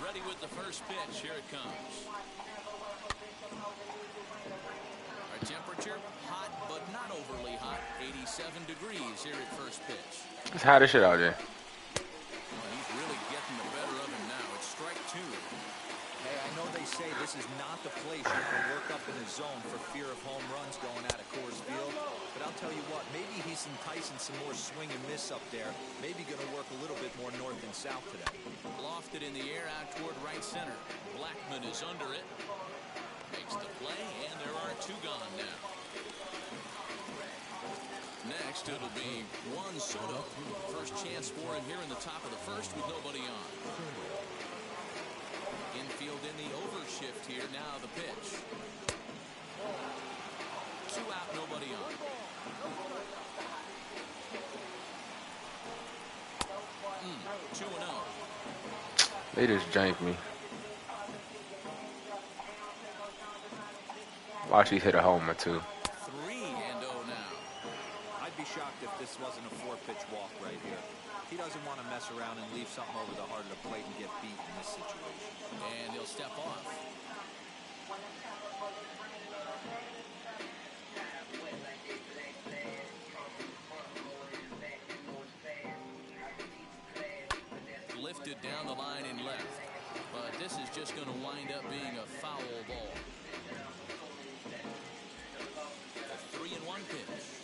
Ready with the first pitch. Here it comes. Our temperature, hot but not overly hot. 87 degrees here at first pitch. It's hot as shit out there. Well, he's really getting the better of him now. It's strike two. Hey, I know they say this is not the place you want to work up in the zone for fear of home runs going out of Coors Field. But I'll tell you what, maybe he's enticing some more swing and miss up there. Maybe going to work a little bit more north and south today. Lofted in the air out toward right center. Blackman is under it. Makes the play, and there are two gone now. Next, it'll be Juan Soto. First chance for him here in the top of the first with nobody on. Infield in the overshift here. Now the pitch. Two out, nobody on. Two and oh. They just janked me. Watch he hit a homer too. 3-0 now. I'd be shocked if this wasn't a 4-pitch walk right here. He doesn't want to mess around and leave something over the heart of the plate and get beat in this situation. And he'll step off. Lifted down the line and left. But this is just going to wind up being a foul ball. A 3-1 pitch.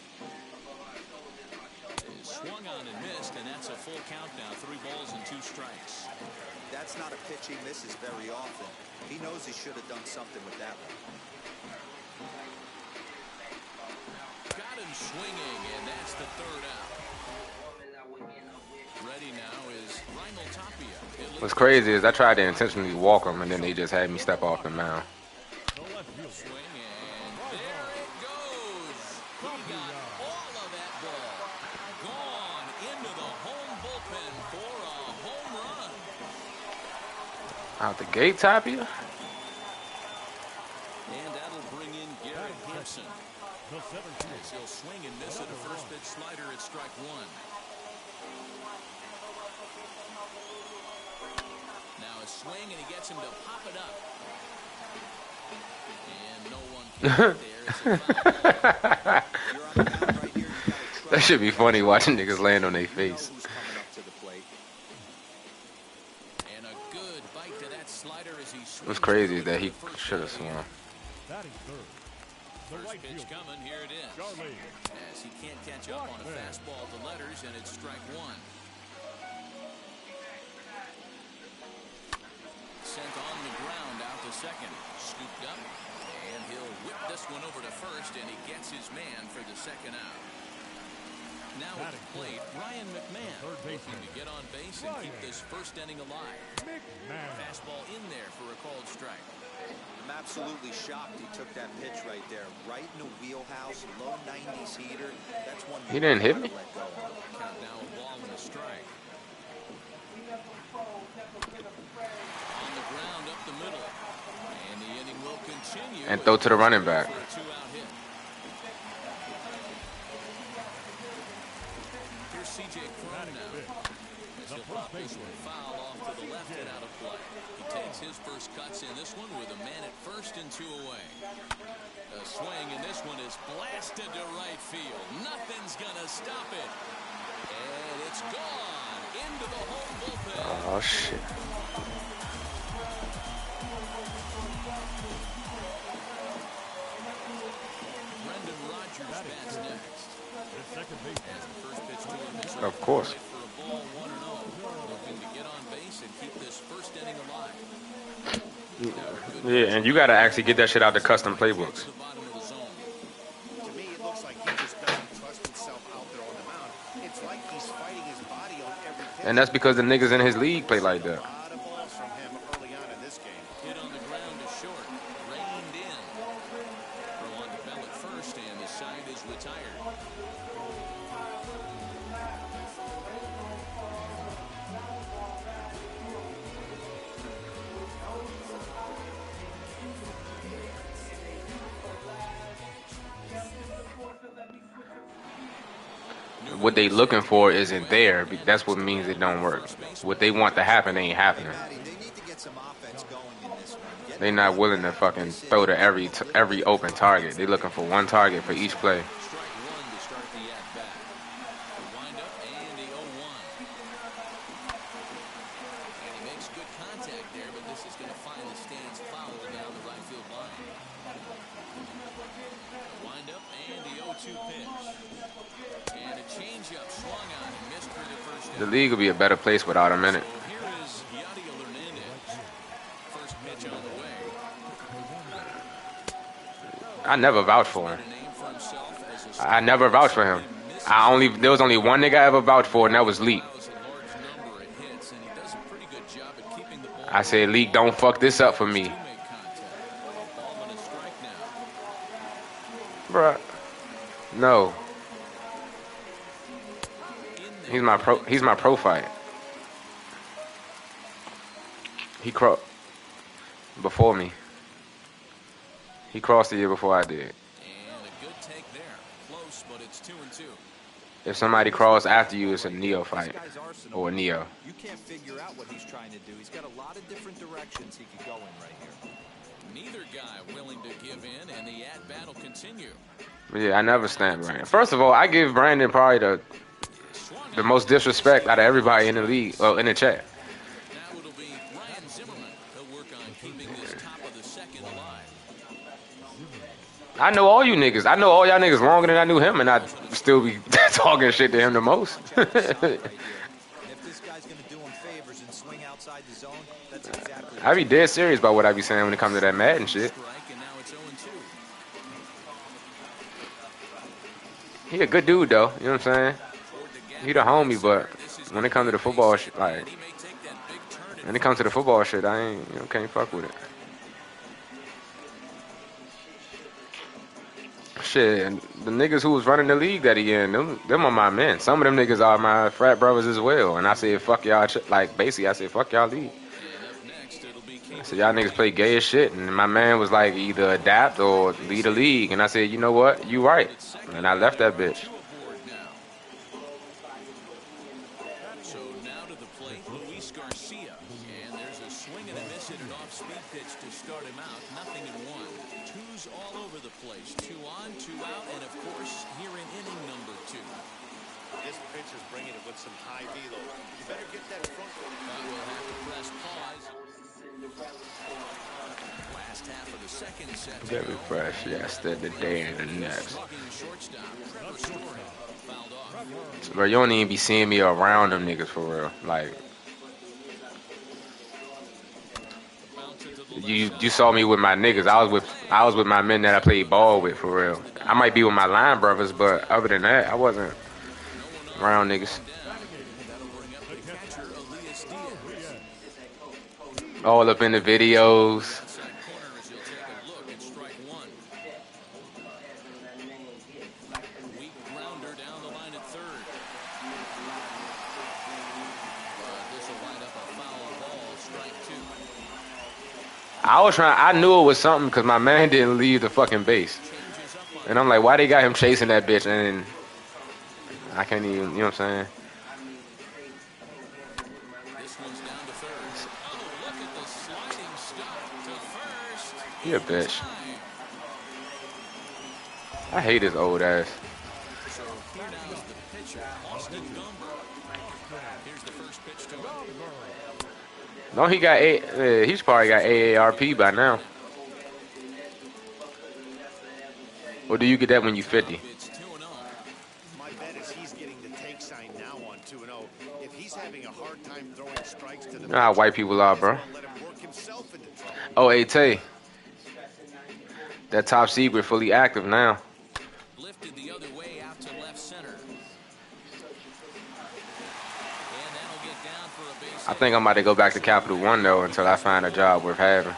Is swung on and missed, and that's a full count now. 3 balls and 2 strikes. That's not a pitch he misses very often. He knows he should have done something with that one. Got him swinging, and that's the 3rd out. Ready now is Raimel Tapia. What's crazy is I tried to intentionally walk him, and then they just had me step off the mound. Swing, and there it goes. He got all of that ball. Gone into the home bullpen for a home run. Out the gate, Tapia? And that'll bring in Garrett Hampson. As he'll swing and miss at a first pitch slider at strike 1. Now a swing, and he gets him to pop it up. And no one can get there. It's That should be funny watching niggas land on their face. And a good bite to that slider as he swings. What's crazy is that he should have swung. First pitch coming, here it is. As he can't catch up on a fastball to letters, and it's strike 1. Sent on the ground out to second. Scooped up, and he'll whip this one over to first, and he gets his man for the 2nd out. Now at the plate, Ryan McMahon looking to get on base and keep this first inning alive. Fastball in there for a called strike. I'm absolutely shocked he took that pitch right there. Right in the wheelhouse, low 90s heater. That's one He didn't hit me? Count now a ball and a strike. On the ground up the middle. And the inning will continue. And throw to the running back. For a 2-out hit. Here's C.J. Cron now. As he'll pop this one foul off to the left and out of play. He takes his first cuts in this one with a man at first and 2 away. A swing, and this one is blasted to right field. Nothing's gonna stop it. And it's gone into the home bullpen. Oh shit. Brendan Rodgers bats next. As the first pitch to him is Of course. for a ball 1-0. Looking to get on base and keep this first inning alive. Yeah, and you gotta actually get that shit out the custom playbooks. The bottom of the zone. To me, it looks like he just doesn't trust himself out there on the mound. It's like he's fighting his body on every pitch. And that's because the niggas in his league play like that. A lot of balls from him early on in this game. Hit on the ground to short. Reined in. Throw on to Bell at first, and the side is retired. what they looking for isn't there. That's what means it don't work. What they want to happen ain't happening. They need to get some offense going in this one. They not willing to fucking throw to every open target. They looking for one target for each play. Strike one to start the at-bat. The windup and the 0-1. And he makes good contact there, but this is going to find the stands foul down the right field line. The windup and the 0-2 pitch. And a changeup swung on and missed for the first out. The league will be a better place without him in it. So here is Yadier Hernandez. First pitch on the way. I never vouched for him. I never vouched for him. There was only one nigga I ever vouched for, and that was Leak. I said, Leak, don't fuck this up for me. Bruh. No. He's my pro fight. He crossed before me. He crossed the year before I did. And a good take there. Close, but it's 2-2. If somebody crossed after you, it's a Neo fight. Or a Neo. You can't figure out what he's trying to do. He's got a lot of different directions he could go in right here. Neither guy willing to give in, and the at-bat will continue. Yeah, I never stand Brandon. First of all, I give Brandon probably the most disrespect out of everybody in the league, well, in the chat. Now it'll be Ryan Zimmerman. He'll work on keeping this top of the second alive. I know all you niggas. I know all y'all niggas longer than I knew him, and I'd still be talking shit to him the most. If this guy's going to do him favors and swing outside the zone, that's exactly I be dead serious about what I be saying when it comes to that Madden shit. And now it's 0-2. He a good dude though, you know what I'm saying? He the homie, but when it comes to the football shit, like when it comes to the football shit, I ain't, can't fuck with it. Shit, and the niggas who was running the league that he in, them are my men. Some of them niggas are my frat brothers as well. And I said, fuck y'all, like basically I said, fuck y'all league. So y'all niggas play gay as shit, and my man was like, either adapt or lead the league. And I said, you know what? You right. And I left that bitch. So now to the plate, Luis Garcia. And there's a swing and a miss at an off-speed pitch to start him out. Nothing in one. Twos all over the place. 2 on, 2 out, and of course, here in inning number 2. This pitch is bringing it with some high velo. You better get that front foot. We'll have to press pause. Last half of the second set. Very fresh, yesterday and the next. Bro, you don't even be seeing me around them niggas for real. Like, you saw me with my niggas. I was with my men that I played ball with for real. I might be with my line brothers, but other than that, I wasn't around niggas. All up in the videos. I knew it was something because my man didn't leave the fucking base. And I'm like, why they got him chasing that bitch? And I can't even, you know what I'm saying? He a bitch. I hate his old ass. No, he got he's probably got AARP by now. Or do you get that when you 50? My bet is he's getting the take sign now on 2-0. If he's having a hard time throwing strikes to the You know how white people are, bro. Oh, A-Tay. That top secret fully active now. Lifted the other way out to left center. I think I'm about to go back to Capital One though until I find a job worth having. And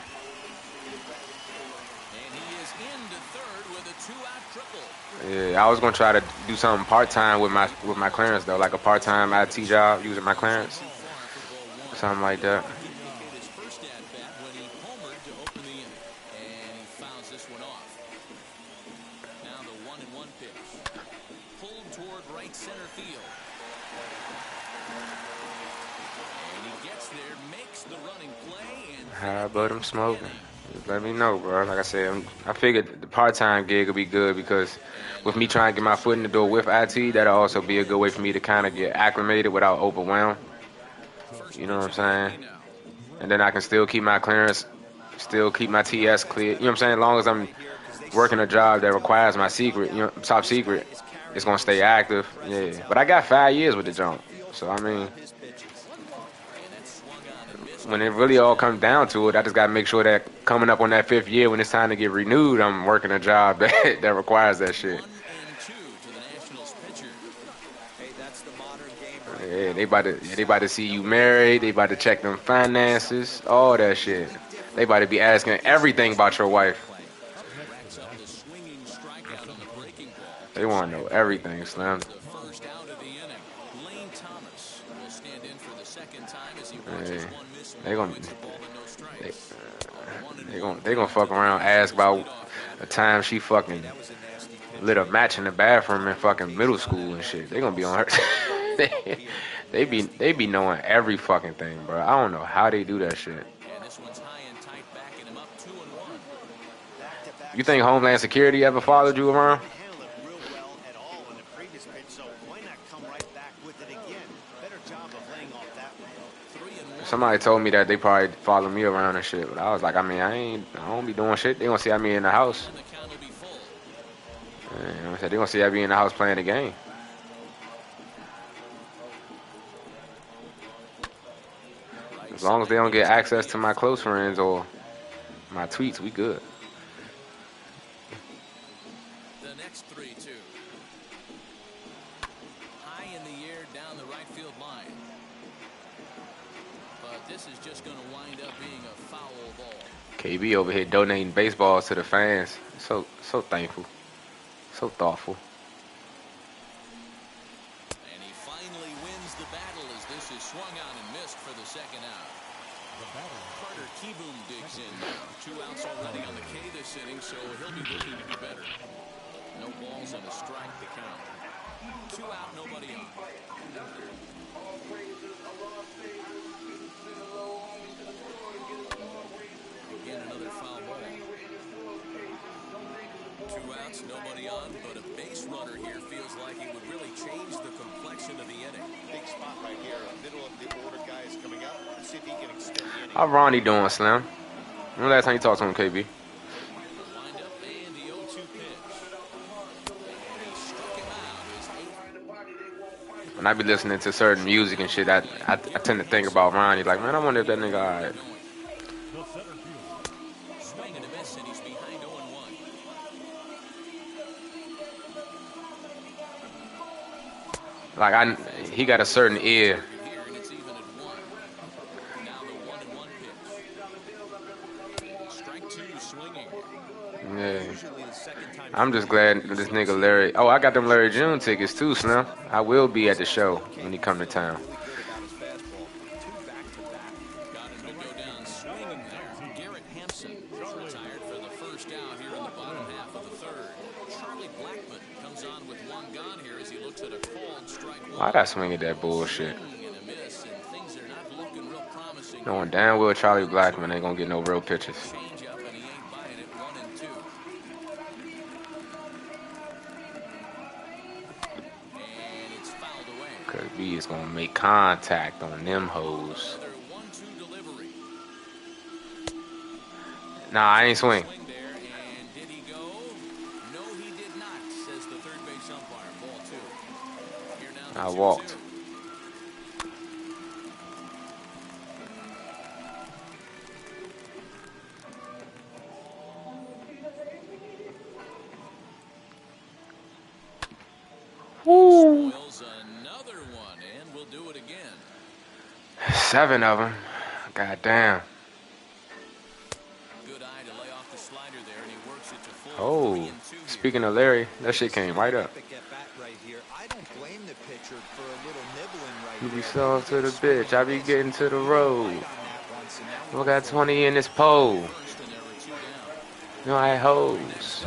he is into third with a 2-out triple. Yeah, I was gonna try to do something part-time with my clearance though, like a part-time IT job using my clearance, something like that. His first at-bat when he homered to open the inning, and he fouls this one off. Now the 1-1 pitch, pulled toward right center field. How about them smoking? Just let me know, bro. Like I said, I figured the part-time gig would be good because with me trying to get my foot in the door with IT, that'll also be a good way for me to kind of get acclimated without overwhelmed. You know what I'm saying? And then I can still keep my clearance, still keep my TS clear. You know what I'm saying? As long as I'm working a job that requires my secret, top secret, it's gonna stay active. Yeah. But I got 5 years with the jump, so I mean, when it really all comes down to it, I just gotta make sure that coming up on that 5th year, when it's time to get renewed, I'm working a job that requires that shit. Yeah, they about to see you married. They about to check them finances, all that shit. They about to be asking everything about your wife. They want to know everything, Slim. Hey, they gonna they gonna fuck around, ask about the time she fucking lit a match in the bathroom in fucking middle school and shit. They gonna be on her. they be knowing every fucking thing, bro. I don't know how they do that shit. You think Homeland Security ever followed you around? Somebody told me that they probably follow me around and shit, but I was like, I mean, I don't be doing shit. They gonna see me in the house. You know what I'm saying? They gonna see I be in the house playing the game. As long as they don't get access to my close friends or my tweets, we good. The next 3-2. High in the air down the right field line. But this is just going to wind up being a foul ball. KB over here donating baseballs to the fans. So thankful. So thoughtful. And he finally wins the battle as this is swung out and missed for the second out. Carter Kieboom digs in now. 2 outs already on the K this inning, so he'll be looking to do better. No balls and a strike to count. 2 out, nobody on. Again, another foul ball. 2 outs, nobody on, but a base runner here feels like it would really change the complexion of the inning. Big spot right here. Middle of the order guy is coming up. Let's see if he can extend the inning. How Ronnie doing, Slim? When the last time you talked to him, KB? Wind up and the 0-2 pitch. And he struck him out. When I be listening to certain music and shit, I tend to think about Ronnie. Like, man, I wonder if that nigga alright. Swing and a miss, and he's behind 0-1. Like, he got a certain ear. Here, and it's even at 1. Now the 1-1 pitch. Strike 2 swinging. Yeah. I'm just glad this nigga Larry. Oh, I got them Larry June tickets too, Slim. I will be at the show when he come to town. Got him to go down swinging there. Garrett Hampson retired for the first out here in the bottom half of the 3rd. Charlie Blackmon comes on with 1 gone here as he looks at a called strike 1. I got swing at that bullshit. And a miss, and things are not looking real promising. Knowing damn well Charlie Blackmon ain't gonna get no real pitches. Change up, and he ain't buying it. 1-2. And it's fouled away. Cause B is gonna make contact on them hoes. Another 1-2 delivery. Nah, I ain't swing. Swing there, and did he go? No, he did not, says the third base umpire. Ball 2. Here now the I 2-2. walked. Woo. Spoils another one, and we'll do it again. 7 of them. God damn. Good eye to lay off the slider there, and he works it to full. Oh, 3-2 here. speaking of Larry, that shit came right up. I don't blame the pitcher for a little nibbling right You be there. soft to the bitch. I be getting to the road. We got 20 in this pole. First, and there were 2 down. You know I had hoes.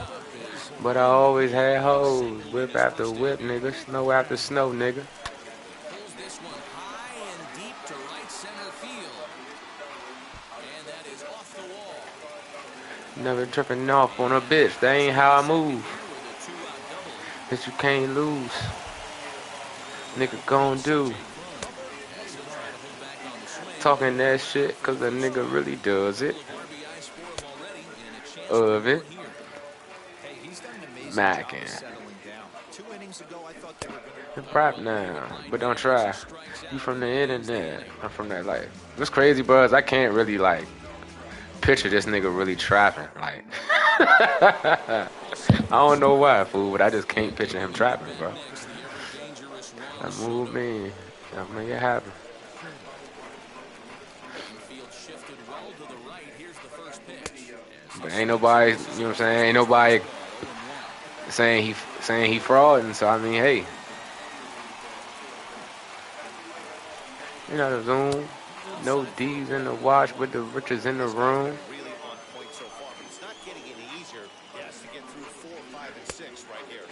But I always had hoes. Whip after whip, nigga. Snow after snow, nigga. Pulls this one high and deep to right center field. And that is off the wall. Never tripping off on a bitch. That ain't how I move. Here with a 2-out double. Bitch, you can't lose. Nigga gon' do. As he'll try to hold back on the swing. Talking that shit, cause the nigga really does it. Couple of RBIs for him already, and a chance Of for it. more here. Hey, he's done an amazing job Mackin'. of settling down. 2 innings ago, I thought they were going to... Rap now, but don't try. You from the internet, I'm from that life. What's crazy, bro, is I can't really like picture this nigga really trapping. Like, I don't know why, fool, but I just can't picture him trapping, bro. I move me, I make it happen. But ain't nobody, you know what I'm saying? Ain't nobody saying he fraud, and so I mean, hey. You know the Zoom, no D's in the watch, with the riches in the room. Really on point so far, but it's not getting any easier. He has to get through 4, 5, and 6 right here.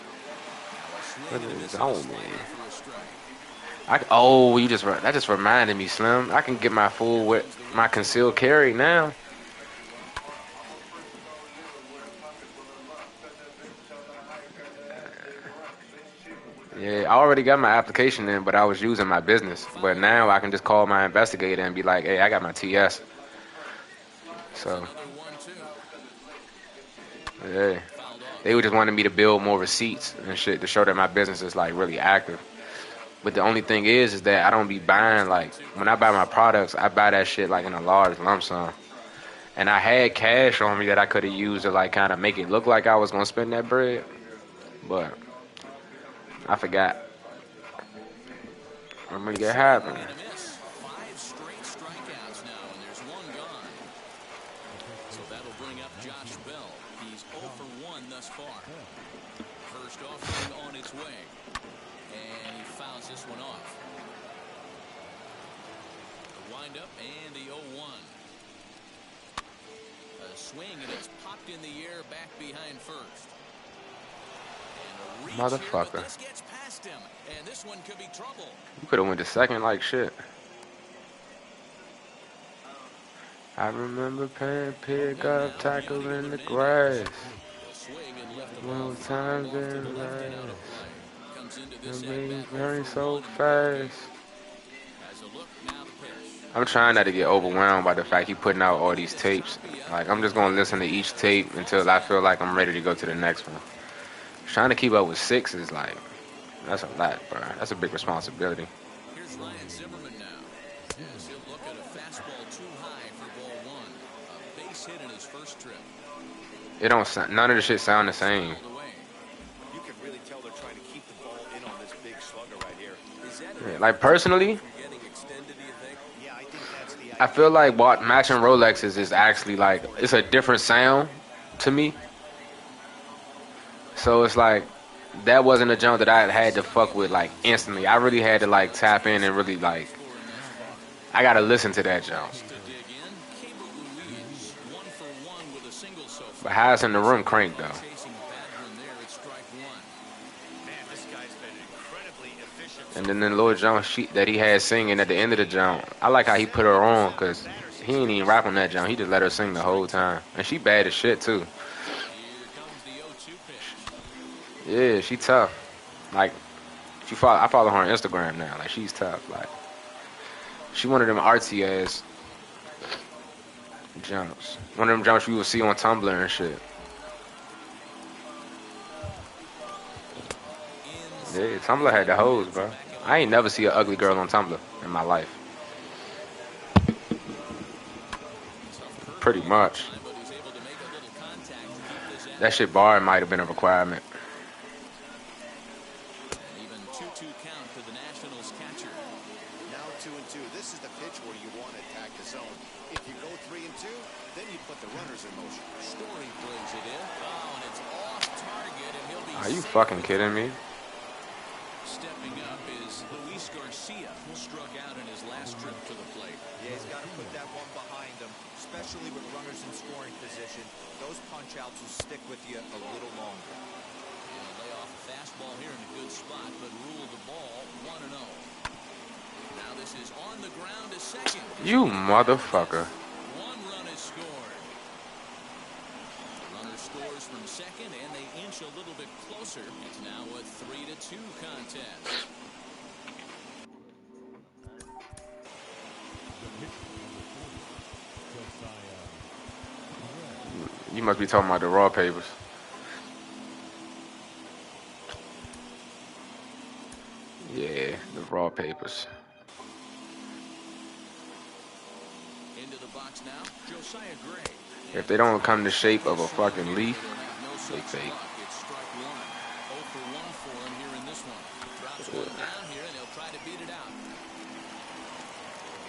Look at the zone, man. Oh, that just reminded me, Slim. I can get my full with my concealed carry now. Yeah, I already got my application in, but I was using my business. But now I can just call my investigator and be like, hey, I got my TS. So, yeah. They were just wanting me to build more receipts and shit to show that my business is, like, really active. But the only thing is that I don't be buying, like, when I buy my products, I buy that shit, like, in a large lump sum. And I had cash on me that I could have used to, like, kind of make it look like I was going to spend that bread. But I forgot. I'm going to get happen. 5 straight strikeouts now, and there's 1 gone. So that'll bring up Josh Bell. He's 0 for 1 thus far. First offering on its way. And he fouls this one off. The windup and the 0-1. A swing, and it's popped in the air back behind first. And a reach Motherfucker. here, but this gets past him, and this one could be trouble. You could have went to second like shit. I remember playing pick-up tackle in the grass. One times in life. The very so fast. I'm trying not to get overwhelmed by the fact he putting out all these tapes. Like, I'm just going to listen to each tape until I feel like I'm ready to go to the next one. Trying to keep up with 6 is like, that's a lot, bro. That's a big responsibility. Here's Ryan Zimmerman now. As he'll look at a fastball too high for ball 1. A base hit in his first trip. It don't sound, none of the shit sound the same. You can really tell they're trying to keep the ball in on this big slugger right here. Is that Yeah, like, personally, getting extended, do you think? Yeah, I think that's the idea. I feel like matching Rolexes is actually like, it's a different sound to me. So it's like, that wasn't a jump that I had to fuck with like instantly. I really had to like tap in and really like, I gotta listen to that jump. But House in the room cranked though. Man, this guy's been incredibly efficient. And then the little jump that he had singing at the end of the jump, I like how he put her on, because he ain't even rap on that jump. He just let her sing the whole time. And she bad as shit too. Yeah, she tough. Like, I follow her on Instagram now. Like, she's tough. Like, she one of them artsy ass jumps. One of them jumps you will see on Tumblr and shit. Yeah, Tumblr had the hoes, bro. I ain't never see an ugly girl on Tumblr in my life. Pretty much. That shit bar might have been a requirement. Even 2-2 count to the Nationals catcher. Now 2-2. This is the pitch where you want to attack the zone. If you go 3-2, then you put the runners in motion. Story brings it in. Oh, and it's off target, and he'll be. Are you fucking kidding me? Stepping up is Luis Garcia, who struck out in his last trip to the plate. Yeah, he's got to put that one behind him, especially with runners in scoring position. Those punch-outs will stick with you a little longer. And lay off a fastball here in a good spot, but ruled the ball 1-0. Now this is on the ground to second. You motherfucker. 1 inch a little bit closer. It's now a 3-2 contest. You must be talking about the raw papers. Yeah, the raw papers. Into the box now, Josiah Gray. If they don't come the shape of a fucking leaf, they fake. It's strike one. 0 for 1 for him here in this one. Drops one down here, and he'll try to beat it out.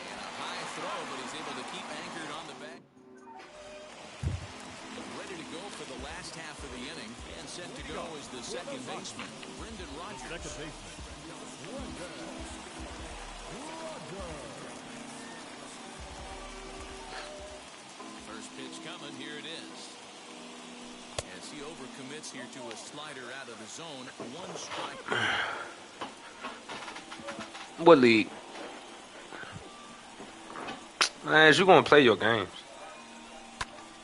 And a high throw, but he's able to keep anchored on the back. Ready to go for the last half of the inning, and set to go is the second baseman, Brendan Rodgers. First pitch coming, here it is. As he overcommits here to a slider out of the zone, 1 strike. What league? Man, you gonna play your games.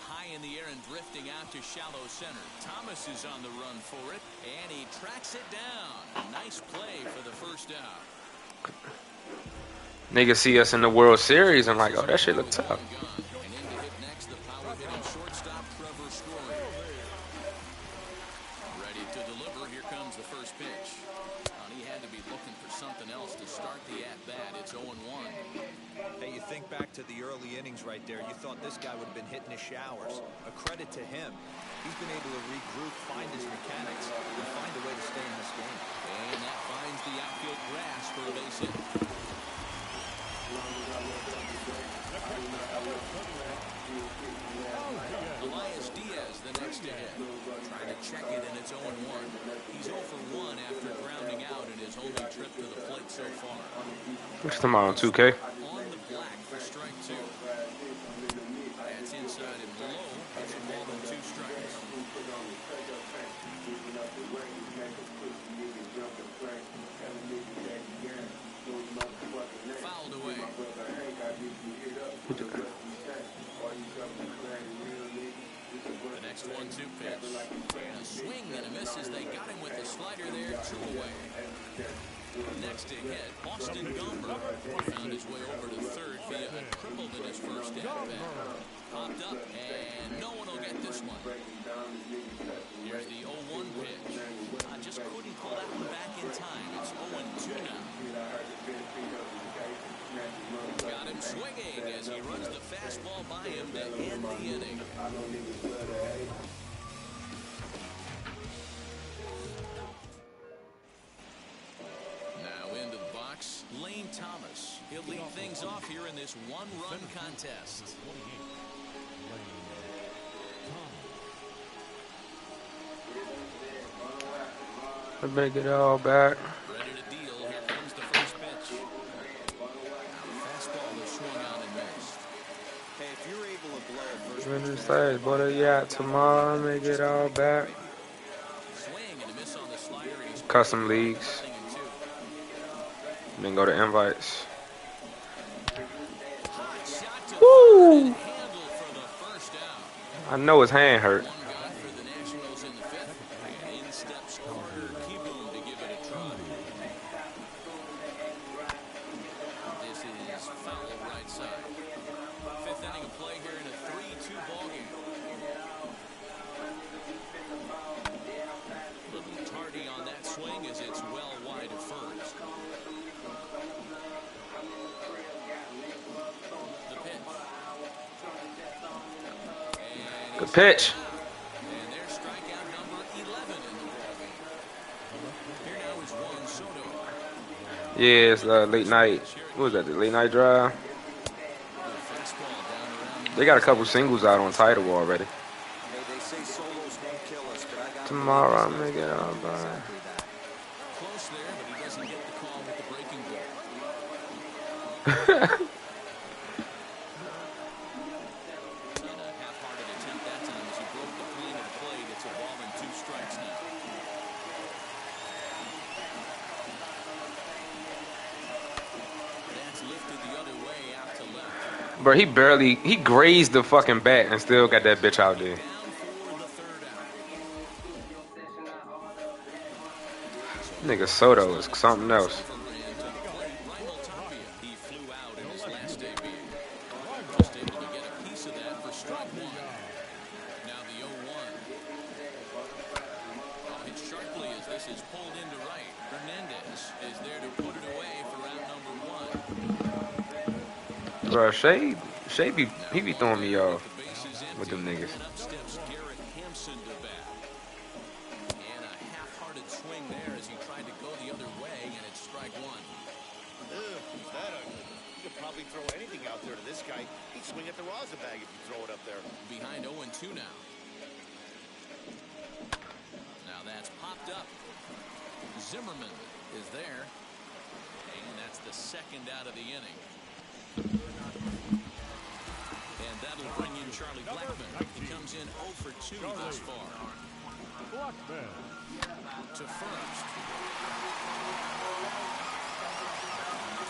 High in the air and drifting out to shallow center. Thomas is on the run for it, and he tracks it down. Nice play for the first out. Niggas see us in the World Series and like, oh, that shit look tough. And in to hit next, the power-hitting shortstop, Trevor Story. Ready to deliver. Here comes the first pitch. He had to be looking for something else to start the at-bat. It's 0-1. Hey, you think back to the early innings right there. You thought this guy would have been hitting his showers. A credit to him. He's been able to regroup, find his mechanics, and find a way to stay in this game. And that finds the outfield grass for a base hit. Elias Diaz, the next to hit. Trying to check it, and it's 0-1. He's 0 for 1 after grounding out in his only trip to the plate so far. What's tomorrow, 2K? On the black for strike 2. That's inside and low. It's a ball and 2 strikes. Fouled away. The next 1-2 pitch. And a swing and a miss as they got him with the slider there, 2 away. Next to hit, Austin Gomber found his way over to third via a triple in his first at-bat. Popped up, and no one will get this one. Here's the 0-1 pitch. Just couldn't pull that one back in time. It's 0-2 now. Got him swinging as he runs the fastball by him to end the inning. Now into the box, Lane Thomas. He'll lead things off here in this one-run contest. I make it all back. Ready to deal. Here comes the first pitch. Fastball is swung on and missed. Hey, if you're able to blow a first When it says, but yeah, tomorrow, make it all back. Swing and a miss on the slider. He's Custom leagues. Then go to invites. Woo! I know his hand hurt. Good pitch. And there's strikeout number 11 in the ballgame. Here now is Juan Soto. Yeah, it's late night. What was that, the late night drive? They got a couple singles out on Tidal already. They say solos don't kill us, but I got Tomorrow I'll make it all back. Close there, but he doesn't get the call with the breaking ball. Bro, he grazed the fucking bat and still got that bitch out there. Nigga Soto is something else. He flew out in his last debut. Just able to get a piece of that for strike one. Now the 0-1. Hit sharply as this is pulled into right. Hernandez is there to put it away for out number one. Bro, Shea he be throwing me off with them niggas. Up steps Garrett Hampson to bat. And a half-hearted swing there as he tried to go the other way, and it's strike one. Is that ugly? You could probably throw anything out there to this guy. He'd swing at the rosin bag if you throw it up there. Behind 0-2 now. Now that's popped up. Zimmerman is there. And that's the second out of the inning. And that'll bring in Charlie Blackmon. He comes in 0 for 2 thus far. To first.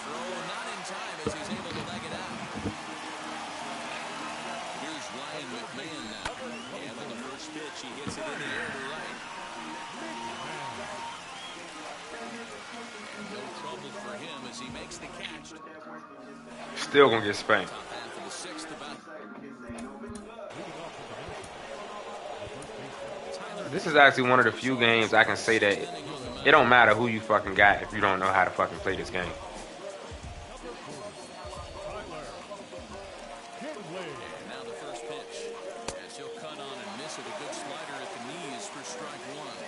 Throw not in time as he's able to leg it out. Here's Ryan McMahon now. And on the first pitch, he hits it in the air to right. And no trouble for him as he makes the catch. Still gonna get spanked. Top half of the sixth about. This is actually one of the few games I can say that it don't matter who you fucking got if you don't know how to fucking play this game. And now the first pitch. As he'll cut on and miss it. A good slider at the knees for strike one.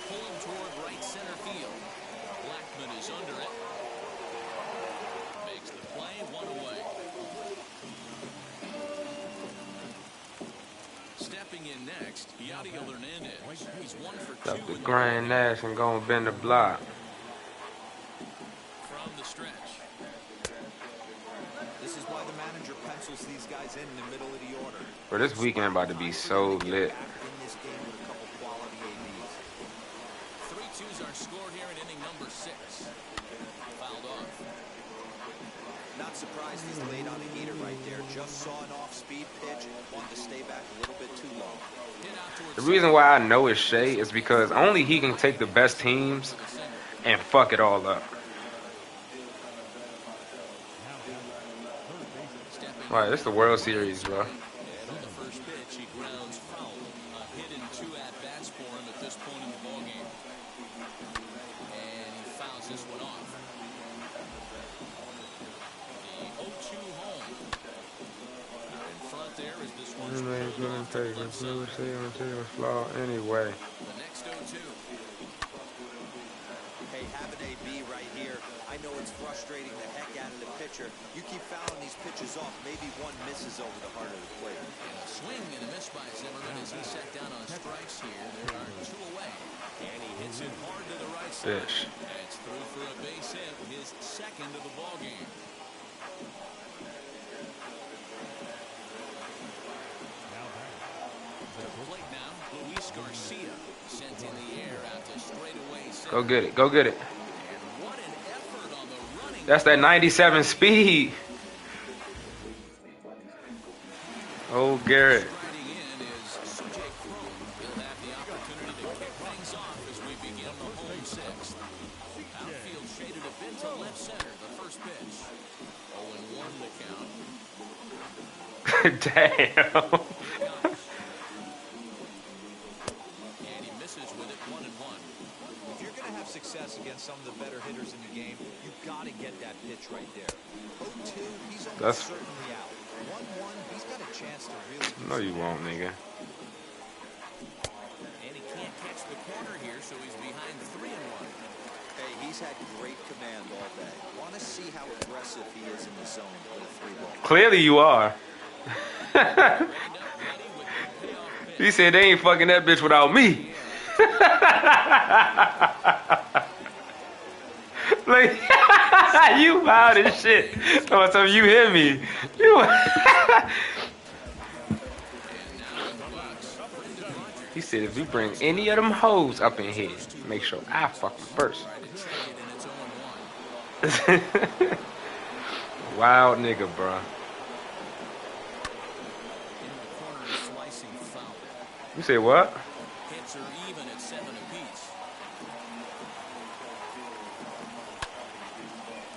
Pulled toward right center field. Blackmon is under it. Makes the play, one away. Stepping in next, Yadiel Hernandez. He's 1 for 2. Up the Grand Nash and gonna bend the block. From the stretch. This is why the manager pencils these guys in the middle of the order. Bro, this weekend about to be so lit. In this game with a couple quality ABs. 3-2s are scored here in inning number 6. Fouled off. Not surprised he's laid on a heater right there. Just saw an off-speed pitch. Wanted to stay back a little bit too long. The reason why I know it's Shea is because only he can take the best teams and fuck it all up. Right, it's the World Series, bro. And on the first pitch, he grounds foul. A hit in 2 at-bats for him at this point in the ballgame. And he fouls this one off. The 0-2 home. In front there is this one. Anyway. The next 0-2. Hey, have an AB right here. I know it's frustrating the heck out of the pitcher. You keep fouling these pitches off, maybe one misses over the heart of the plate. And a swing and a miss by Zimmerman as he sat down on strikes here. There are 2 away. And he hits it hard to the right side. Fish. It's through for a base hit, his second of the ballgame. To the plate now, Luis Garcia sent in the air out to straightaway center. Go get it. Go get it. And what an effort on the running. That's that 97 speed. Oh, Garrett. Riding in is CJ Cron. He'll have the opportunity to kick things off as we begin the home sixth. Outfield shaded a bit to left center. The first pitch. 0-1 the count. Damn. And he misses with it 1-1. If you're going to have success against some of the better hitters in the game, you've got to get that pitch right there. 0-2, he's almost certainly out. 1-1, he's got a chance to really... No, you won't, nigga. And he can't catch the corner here, so he's behind 3-1. Hey, he's had great command all day. Want to see how aggressive he is in the zone with a 3-ball. Clearly you are. He said they ain't fucking that bitch without me. Like, you wild as shit. Oh, so you hear me. You He said if you bring any of them hoes up in here, make sure I fuck them first. Wild nigga, bro. In the corner, slicing foul. You say what? Hit Mets are even at 7 apiece.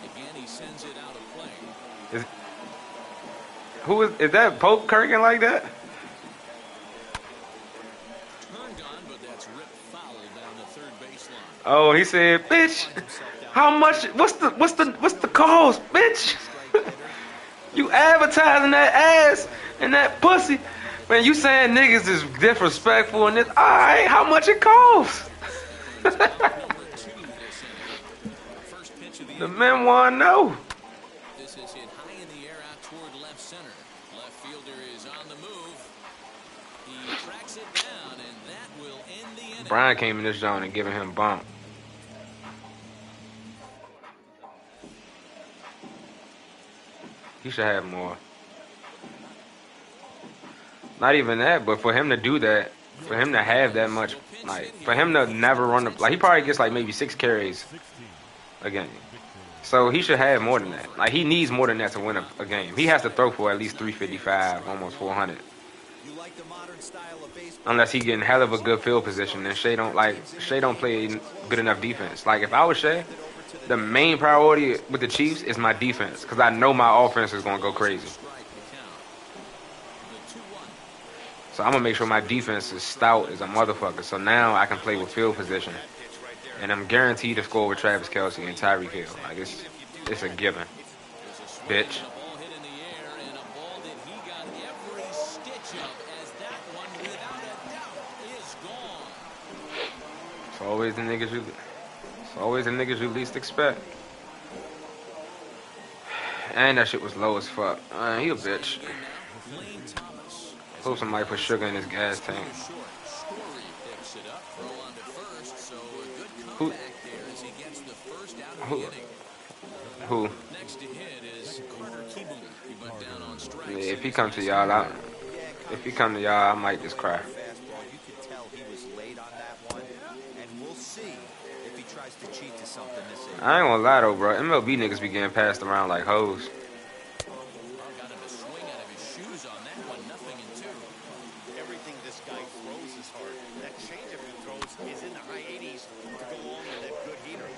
Again, he sends it out of play. Is that Pope Kirkin like that? Turned on, but that's ripped foul down the third baseline. Oh, he said, "Bitch, how much? What's the cost, bitch? You advertising that ass and that pussy, man? You saying niggas is disrespectful and this? All right, how much it costs?" The men want to know. This is hit high in the air out toward left center. Left fielder is on the move. He tracks it down, and that will end the inning. Brian came in this zone and giving him bump. He should have more. Not even that, but for him to do that, for him to have that much, like, for him to never run the, like, he probably gets like maybe 6 carries a game. So he should have more than that. Like, he needs more than that to win a game. He has to throw for at least 355, almost 400. Unless he getting hell of a good field position, and Shea don't play good enough defense. Like, if I was Shea, the main priority with the Chiefs is my defense, because I know my offense is going to go crazy. So I'm going to make sure my defense is stout as a motherfucker. So now I can play with field position. And I'm guaranteed to score with Travis Kelce and Tyreek Hill. Like, it's a given. Bitch. It's always the niggas you least expect. And that shit was low as fuck. He a bitch. Hope somebody put sugar in his gas tank. Who? Yeah, if he come to y'all, I might just cry. I ain't gonna lie though, bro. MLB niggas be getting passed around like hoes. Everything this guy throws is hard. That changeup he throws is in the high 80s to go along with that good heater.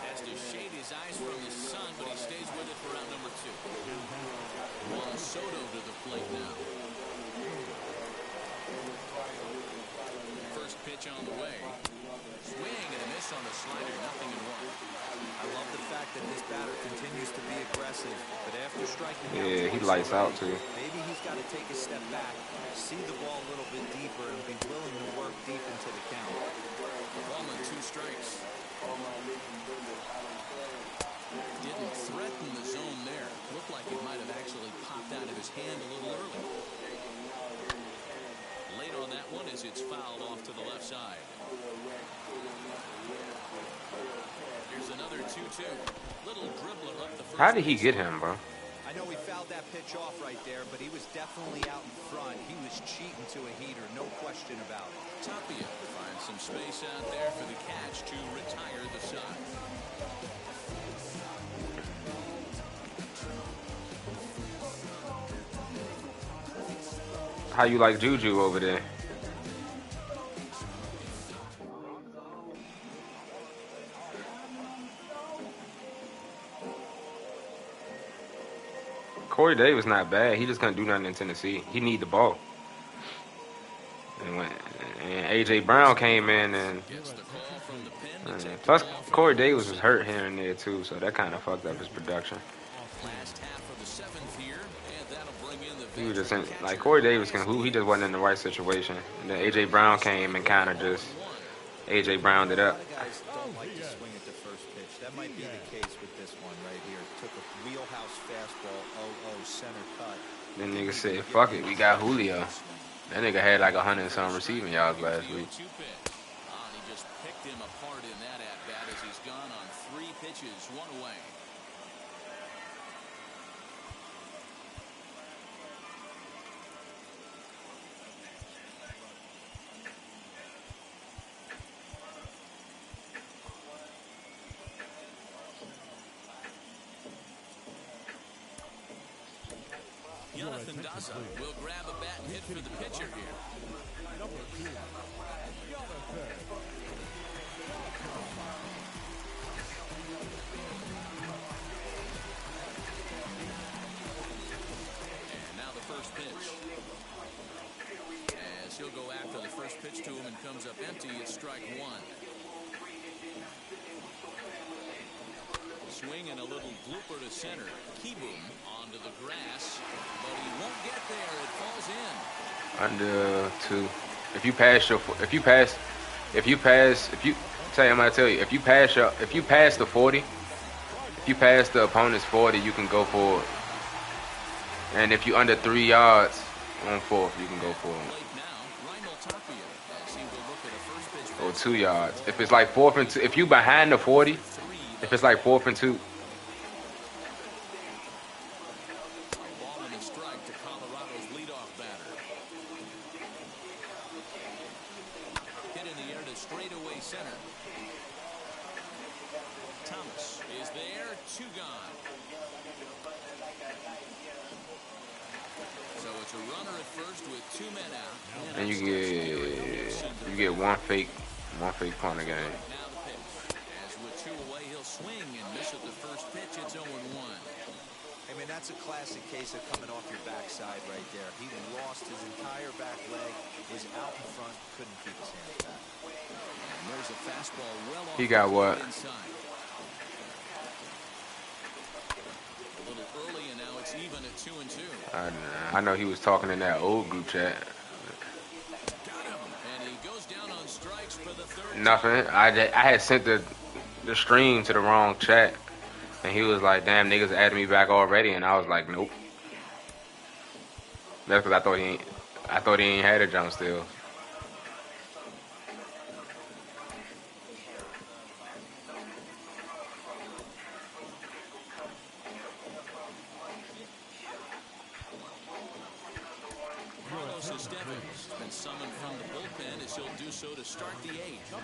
Has to shade his eyes from the sun, but he stays with it for round number 2. Juan Soto to the plate now. First pitch on the way. Swing and a miss on the slider, 0-1. I love the fact that this batter continues to be aggressive, but after striking out, Yeah, he lights out too. maybe he's got to take a step back, see the ball a little bit deeper, and be willing to work deep into the count. Ball and 2 strikes. Didn't threaten the zone there. Looked like it might have actually popped out of his hand a little early. Late on that one as it's fouled off to the left side. Here's another 2-2. Little dribbler up the first. How did he get him, bro? I know he fouled that pitch off right there, but he was definitely out in front. He was cheating to a heater, no question about it. Tapia finds some space out there for the catch to retire the side. How you like Juju over there? Corey Davis not bad. He just couldn't do nothing in Tennessee. He need the ball. And A.J. Brown came in and plus Corey Davis was hurt here and there too, so that kind of fucked up his production. He was just in, like, Corey Davis can hoop. He just wasn't in the right situation. And then A.J. Brown came and kind of just A.J. Browned it up. Guys don't like to swing at the first pitch. That might be the case with this one right here. Took a wheelhouse fastball, 0-0 center cut. Then nigga said, fuck it, we got Julio. That nigga had like 100 and some receiving yards last week. He just picked him apart in that at-bat as he's gone on 3 pitches, 1 away. nothing does it. We'll grab a bat and hit for the pitcher here. And now the first pitch. As he'll go after the first pitch to him and comes up empty, it's strike one. Swing and a little blooper to center. Kieboom onto the grass, but he won't get there. It falls in. Under 2. If you pass the 40, if you pass the opponent's 40, you can go for it. And if you under 3 yards on 4th, you can go for it. Or 2 yards. If it's like 4th and 2, if you behind the 40, if it's like 4th and 2. Ball and a strike to Colorado's leadoff batter. Hit in the air to straightaway center. Thomas is there, 2 gone. So it's a runner at first with 2 men out. And you get one fake punt again. Now the pitch. As with 2 away, he'll swing and miss at the first pitch. It's 0-1. I mean, that's a classic case of coming off your backside right there. He lost his entire back leg, was out in front, couldn't keep his hands back. And there's a fastball well off. He got what? Inside. A little early, and now it's even at 2-2. I know he was talking in that old group chat. Got him, and he goes down on strikes for the third. Nothing. I had sent the stream to the wrong chat, and he was like, "Damn, niggas added me back already," and I was like, "Nope." That's because I thought he ain't had a jump still. Stephens has been summoned from the bullpen as he'll do so to start the 8th. All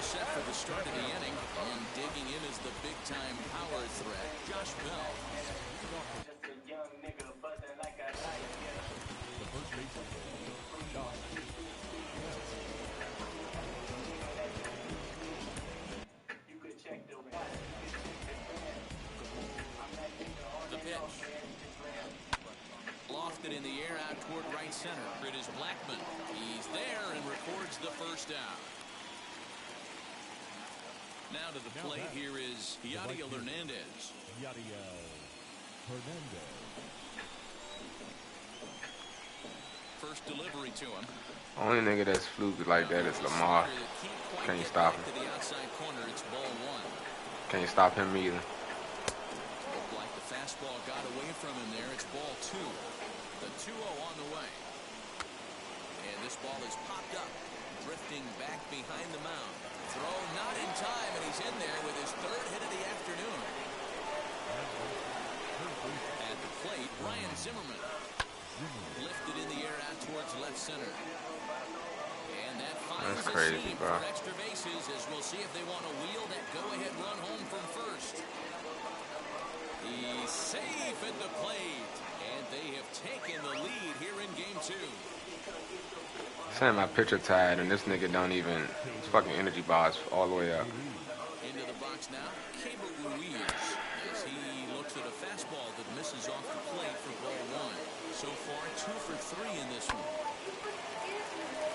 set for the start of the inning, and digging in is the big-time power threat, Josh Bell. The pitch. Lofted in the air out toward right center. It is Blackman. He's there and records the first out. Now to the plate, here is Yadiel Hernandez. First delivery to him. Only nigga that's fluke like that is Lamar. Can't stop him. To the outside corner, it's ball 1. Can't stop him either. Looked like the fastball got away from him there. It's ball 2. The 2-0 on the way. And this ball is popped up, drifting back behind the mound. Throw not in time, and he's in there with his 3rd hit of the afternoon. At the plate, Ryan Zimmerman. Lifted in the air out towards left center. And that finds a seam for extra bases, as we'll see if they want to wheel that go-ahead run home from first. He's safe at the plate, and they have taken the lead here in game 2. Saying my pitcher tired, and this nigga don't even. His fucking energy bars all the way up. Into the box now, Cable Ruiz, as he looks at a fastball that misses off the plate for ball 1. So far, 2 for 3 in this one.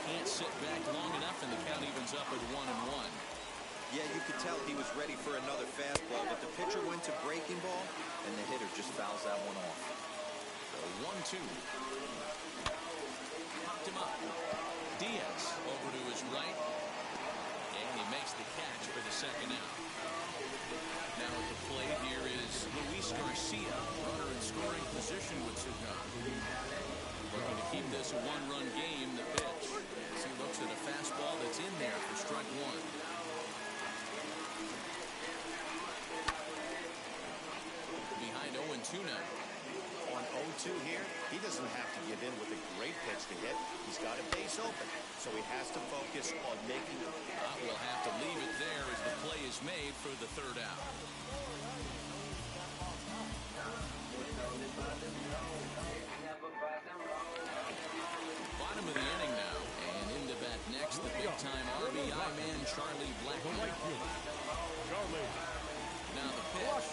Can't sit back long enough, and the count evens up at 1-1. Yeah, you could tell he was ready for another fastball, but the pitcher went to breaking ball, and the hitter just fouls that one off. So 1-2. Popped him up. Diaz over to his right, and he makes the catch for the second out. Now at the plate, here is Luis Garcia, runner in scoring position with 2 gone. Looking to keep this a 1-run game. The pitch, as he looks at a fastball that's in there for strike 1. Behind 0-2 now. On 0-2 here, he doesn't have to give in with a great pitch to hit. He's got a base open, so he has to focus on making it. We'll have to leave it there as the play is made for the 3rd out. RBI man, Charlie Blackmon. Now the pitch.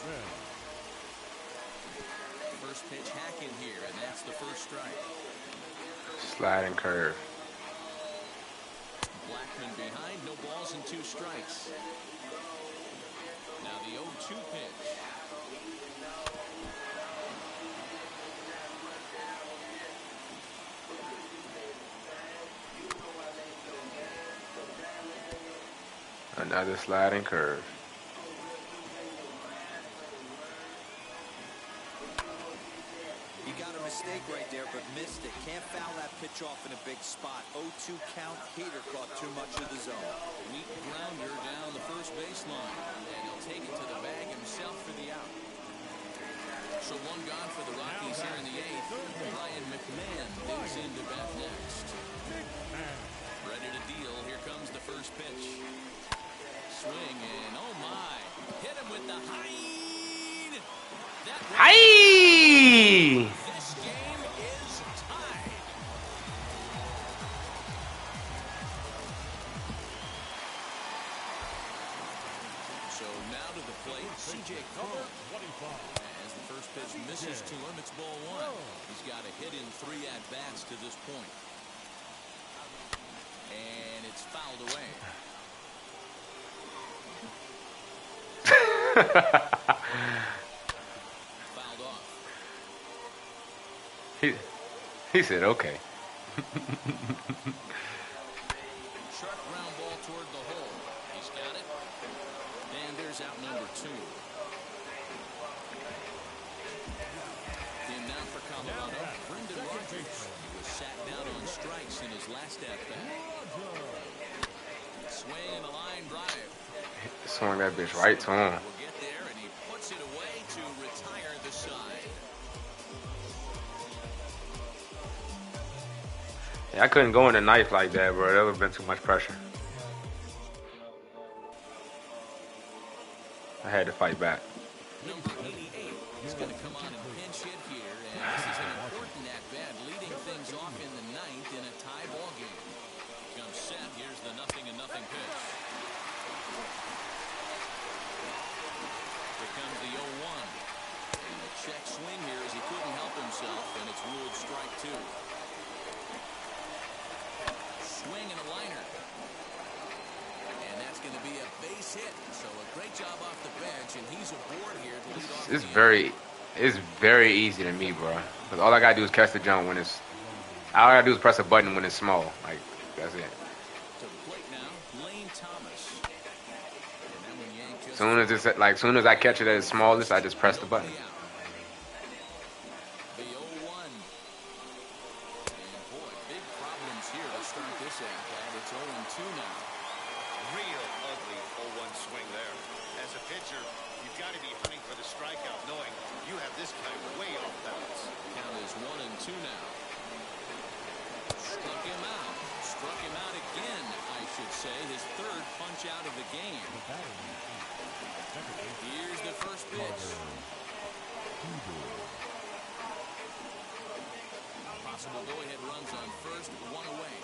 First pitch hacking here, and that's the first strike. Sliding curve. Blackmon behind, no balls and 2 strikes. Now the 0-2 pitch. Another sliding curve. He got a mistake right there, but missed it. Can't foul that pitch off in a big spot. 0-2 count. Hader caught too much of the zone. Weak grounder down the first baseline. And he'll take it to the bag himself for the out. So 1 gone for the Rockies here in the 8th. Ryan McMahon digs into bat next. Ready to deal. Here comes the first pitch. Swing and oh my. Hit him with the high. Aye! This game is tied. So now to the plate, C.J. Cron. As the first pitch misses to him, it's ball 1. He's got a hit in 3 at-bats to this point. And it's fouled away. Fouled off. He said, okay. Sharp ground ball toward the hole. He's got it. And there's out number 2. In now for Colorado, Brendan Rodgers. He was sat down on strikes in his last at-bat. Swing and a line drive. Swung that bitch right to him. Will get there, and he puts it away to retire the side. Yeah, I couldn't go in the knife like that, bro. That would have been too much pressure. I had to fight back. Number 88 is going to come on and pinch hit here, and this is an important at-bat, leading things off in the 9th in a tie ball game. Comes set. Here's the 0-0 pitch. Here comes the 0-1. And a check swing here as he couldn't help himself, and it's ruled strike 2. Swing and a liner. And that's going to be a base hit. So a great job off the bench, and he's aboard here to lead off. It's very easy to me, bro. Because all I gotta do is catch the jump when it's. All I gotta do is press a button when it's small. Like that's it. To the plate now, Lane Thomas. And then when Yank just Soon as I catch it at its smallest, I just press the button. The 0-1. And boy, big problems here to start this at-bat. It's 0-2 now. Real ugly 0-1 swing there. As a pitcher, you've got to be hunting for the strikeout, knowing you have this guy way off balance. Count is 1-2 now. Struck him out. Struck him out again, I should say. His 3rd punch out of the game. Here's the first pitch. Possible go-ahead runs on first, 1 away.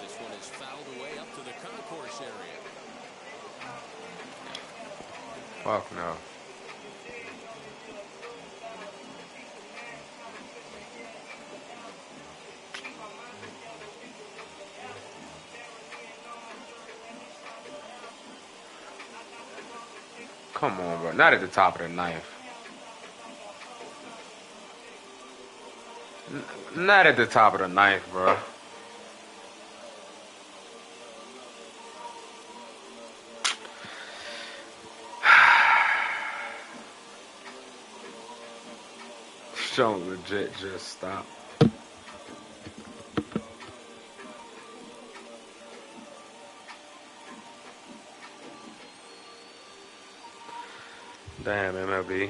This one is fouled away up to the concourse area. Fuck no. Come on, bro. Not at the top of the knife. Not at the top of the knife, bro. Show legit just stop. Damn, MLB.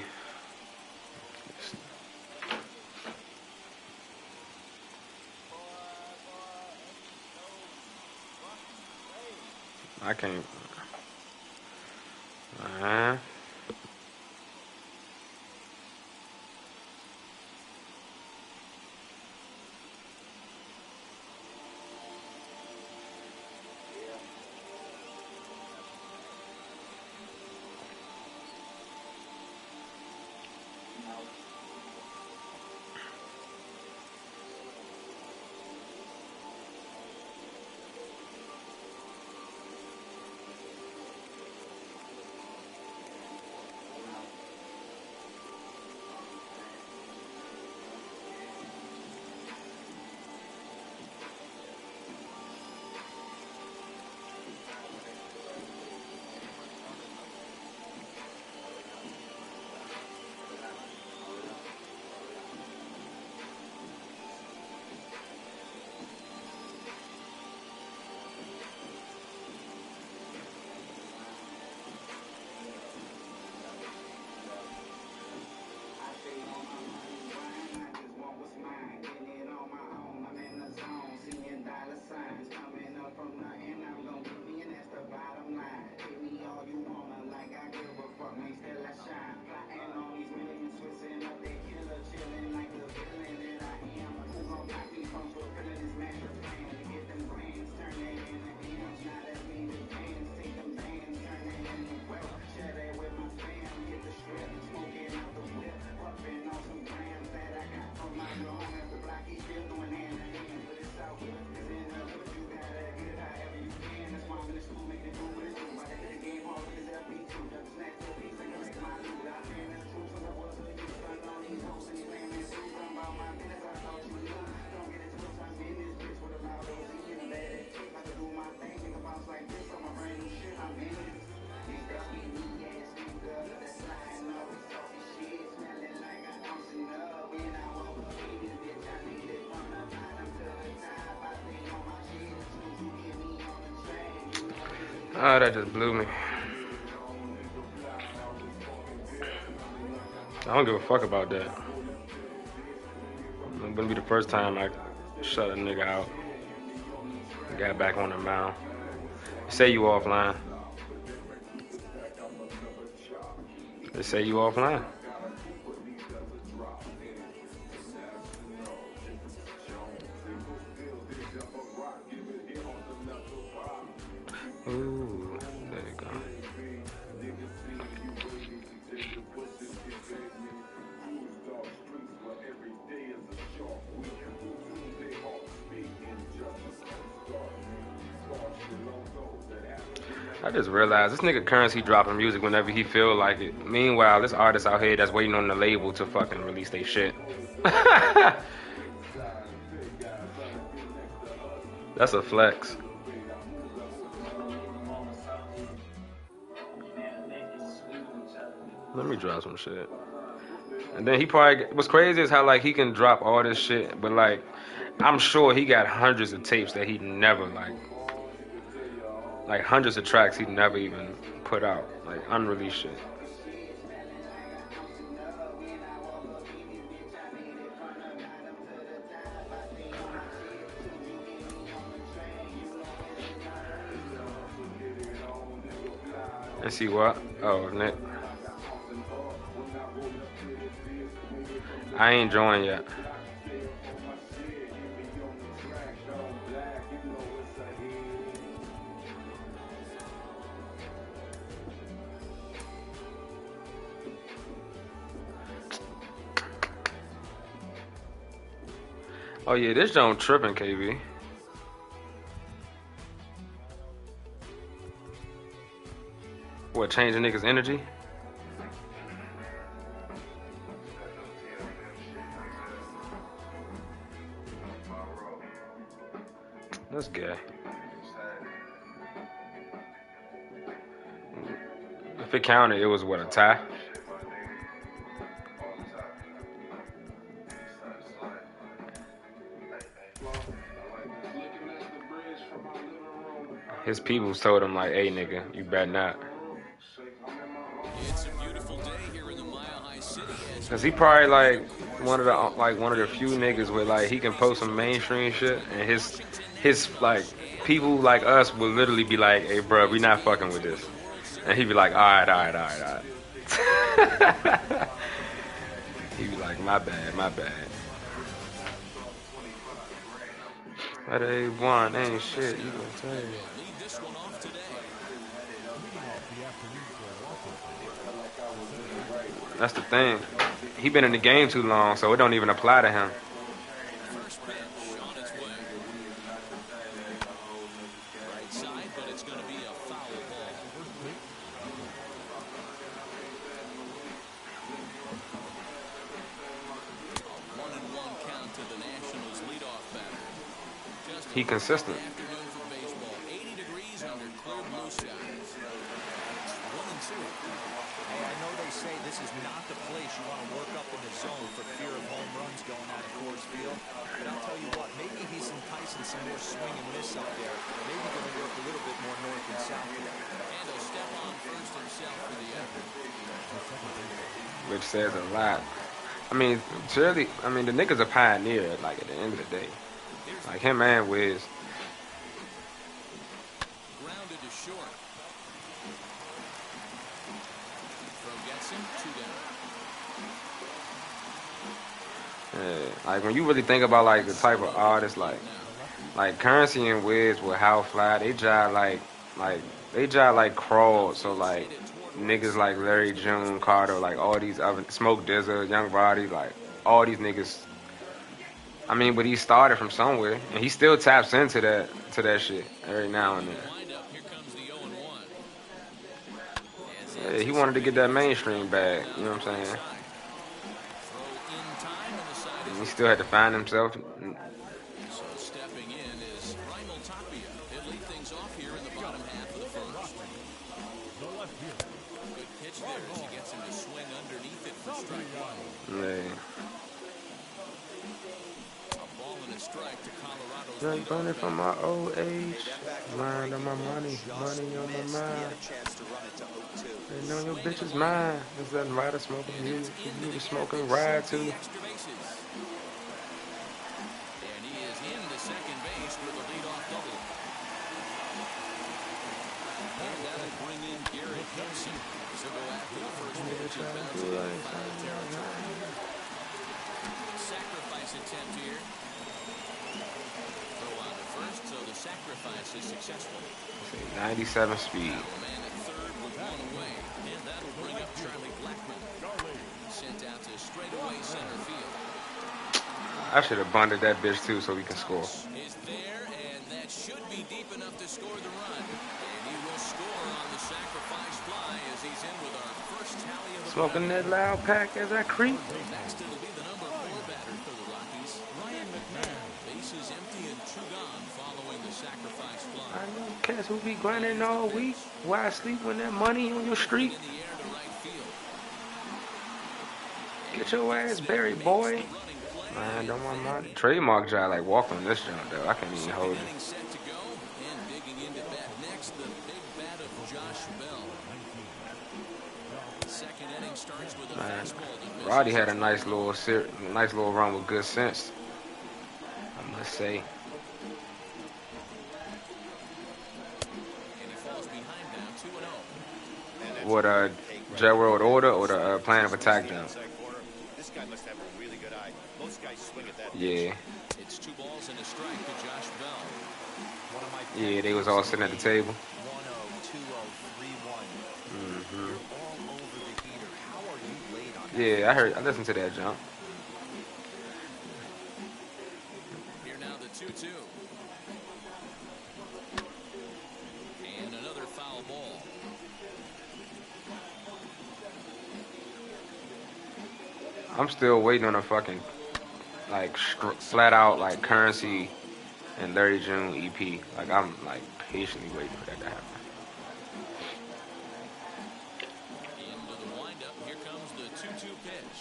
I can't. Oh, that just blew me. I don't give a fuck about that. It wouldn't be the first time I shut a nigga out. Got back on the mound. Say you offline. They say you offline. Ooh, there you go. I just realized this nigga Currency dropping music whenever he feel like it. Meanwhile, this artist out here that's waiting on the label to fucking release their shit. That's a flex. Let me drop some shit. And then he probably, what's crazy is how like he can drop all this shit, but like I'm sure he got hundreds of tapes that he never like hundreds of tracks he never even put out, like unreleased shit. Let's see what? Oh, Nick. I ain't joined yet. Oh yeah, this joint tripping, KB. What, changing niggas' energy? That's gay. If it counted, it was what, a tie? His people told him like, hey nigga, you better not. It's a beautiful day here in the Mile High City. Cause he probably like one of the few niggas where like he can post some mainstream shit and his like people like us will literally be like, hey bro, we not fucking with this. And he'd be like, alright. He'd be like, my bad. That A1 ain't shit, you gonna tell you. Lead this one off today. That's the thing. He been in the game too long, so it don't even apply to him. First pitch on its way. Right side, but it's going to be a foul ball. A 1-1 count to the Nationals leadoff batter. He consistent. Afternoon for baseball. 80 degrees under clear blue skies. 1-2. Hey, I know they say this is not the place you want to work up in the zone for fear of home runs going out of Coors Field. But I'll tell you what, maybe he's enticing some more swing and miss up there. Maybe going to work a little bit more north and south today. And he'll step on first himself for the effort. Which says a lot. I mean, surely, the nigga's a pioneer, like, at the end of the day. Like, him and Wiz. Grounded to short. Throw gets him, 2 down. Yeah, like, when you really think about, like, the type of artists, like Currency and Wiz with How Fly, they jive like crawl. So, like, niggas like Larry June, Carter, like, all these other, Smoke DZA, Young Body, like, all these niggas. I mean, but he started from somewhere, and he still taps into that shit every now and then. Here comes the 0-1. Yeah, he wanted to get that mainstream bag, you know what I'm saying? And he still had to find himself. So stepping in is Primal Tapia. He'll lead things off here in the bottom half of the first. Good pitch there as he gets him to swing underneath it for strike one. Yeah. A ball and a strike to Colorado's Young leadoff Bunny from man. my old age. Hey, that back-to-back Mind on my breaking ball money, just money on my missed. He had mind. a chance to run it to 0-2. And know your Swing and a bitch is liner. mine. Is that rider smoking And you? it's into You the the gap. smoking It ride should too. be extra bases. And he is into second base with a leadoff double. And that'll bring in Garrett Hudson to go after the first pitch and bounce it into foul territory. Sacrifice attempt here. Throw on to first, so the sacrifice is successful. 97 speed. Now a man at third with one away. And that'll bring up Charlie Blackmon. Sent out to straightaway center field. I should have bundled that bitch too so we can score. Thomas is there, and that should be deep enough to score the run. And he will score on the sacrifice fly as he's in with our first tally of the Smoking that ball. loud pack as I creep. Next, it'll be the number 4 batter for the Rockies, Ryan McMahon. Bases empty and 2 gone following the sacrifice fly. I know cats who be grinding all week. Why sleep when that money on your street? In the air to right field. Get your ass buried, boy. Man, don't want my trademark job like walk on this jump though. I can't even hold it. Inning set to go, and digging into bat next, the big bat of Josh Bell. Second inning starts with a Man, fastball that misses. Roddy had a nice little run with good sense. I must say. And he falls behind now, 2-0. What J-World order or the plan of attack jump? This guy must have a really good eye. Most guys swing at that. Yeah. It's 2 balls and a strike to Josh Bell. One of my Yeah, they was all sitting at the table. 1-0, 2-0, 3-1. Mm-hmm. You're all over the heater. How are you late on that? Yeah, I listened to that jump. Here now the 2-2. And another foul ball. I'm still waiting on a fucking like flat out like Currency and Larry June EP. Like I'm like patiently waiting for that to happen. Into the windup. Here comes the 2-2 pitch.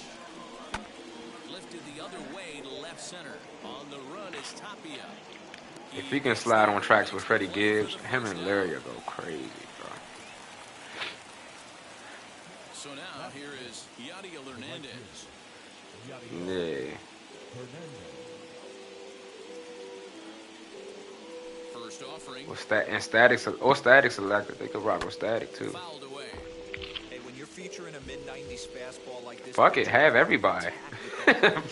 Lifted the other way to left center. On the run is Tapia. If he can slide on tracks with Freddie Gibbs, him and Larry will go crazy, bro. So now here is Yadier Hernandez. Yeah. First offering. Static selected. They could rock with Static too. Fouled away. Hey, when you're featuring a mid-90s fastball like this, Fuck it, have everybody.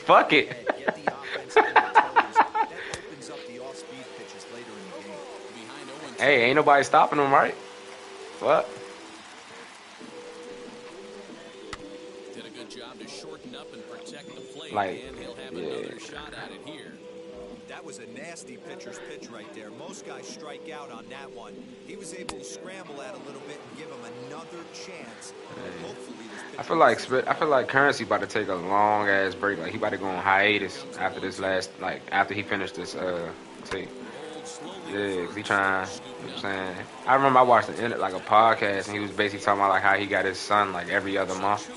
Fuck it. Get the offense on their toes. That opens up the off-speed pitches later in the game. Behind 0-2. Hey, ain't nobody stopping them, right? What? Did a good job to shorten up and protect the plate. Like, And he'll have yeah. another shot at it here. That was a nasty pitcher's pitch right there. Most guys strike out on that one. He was able to scramble at a little bit and give him another chance. Hopefully this I feel like Currency about to take a long ass break. Like he about to go on hiatus after this after he finished this tape. Yeah, 'cause he trying. You know what I'm saying? I remember I watched like a podcast and he was basically talking about like how he got his son like every other month.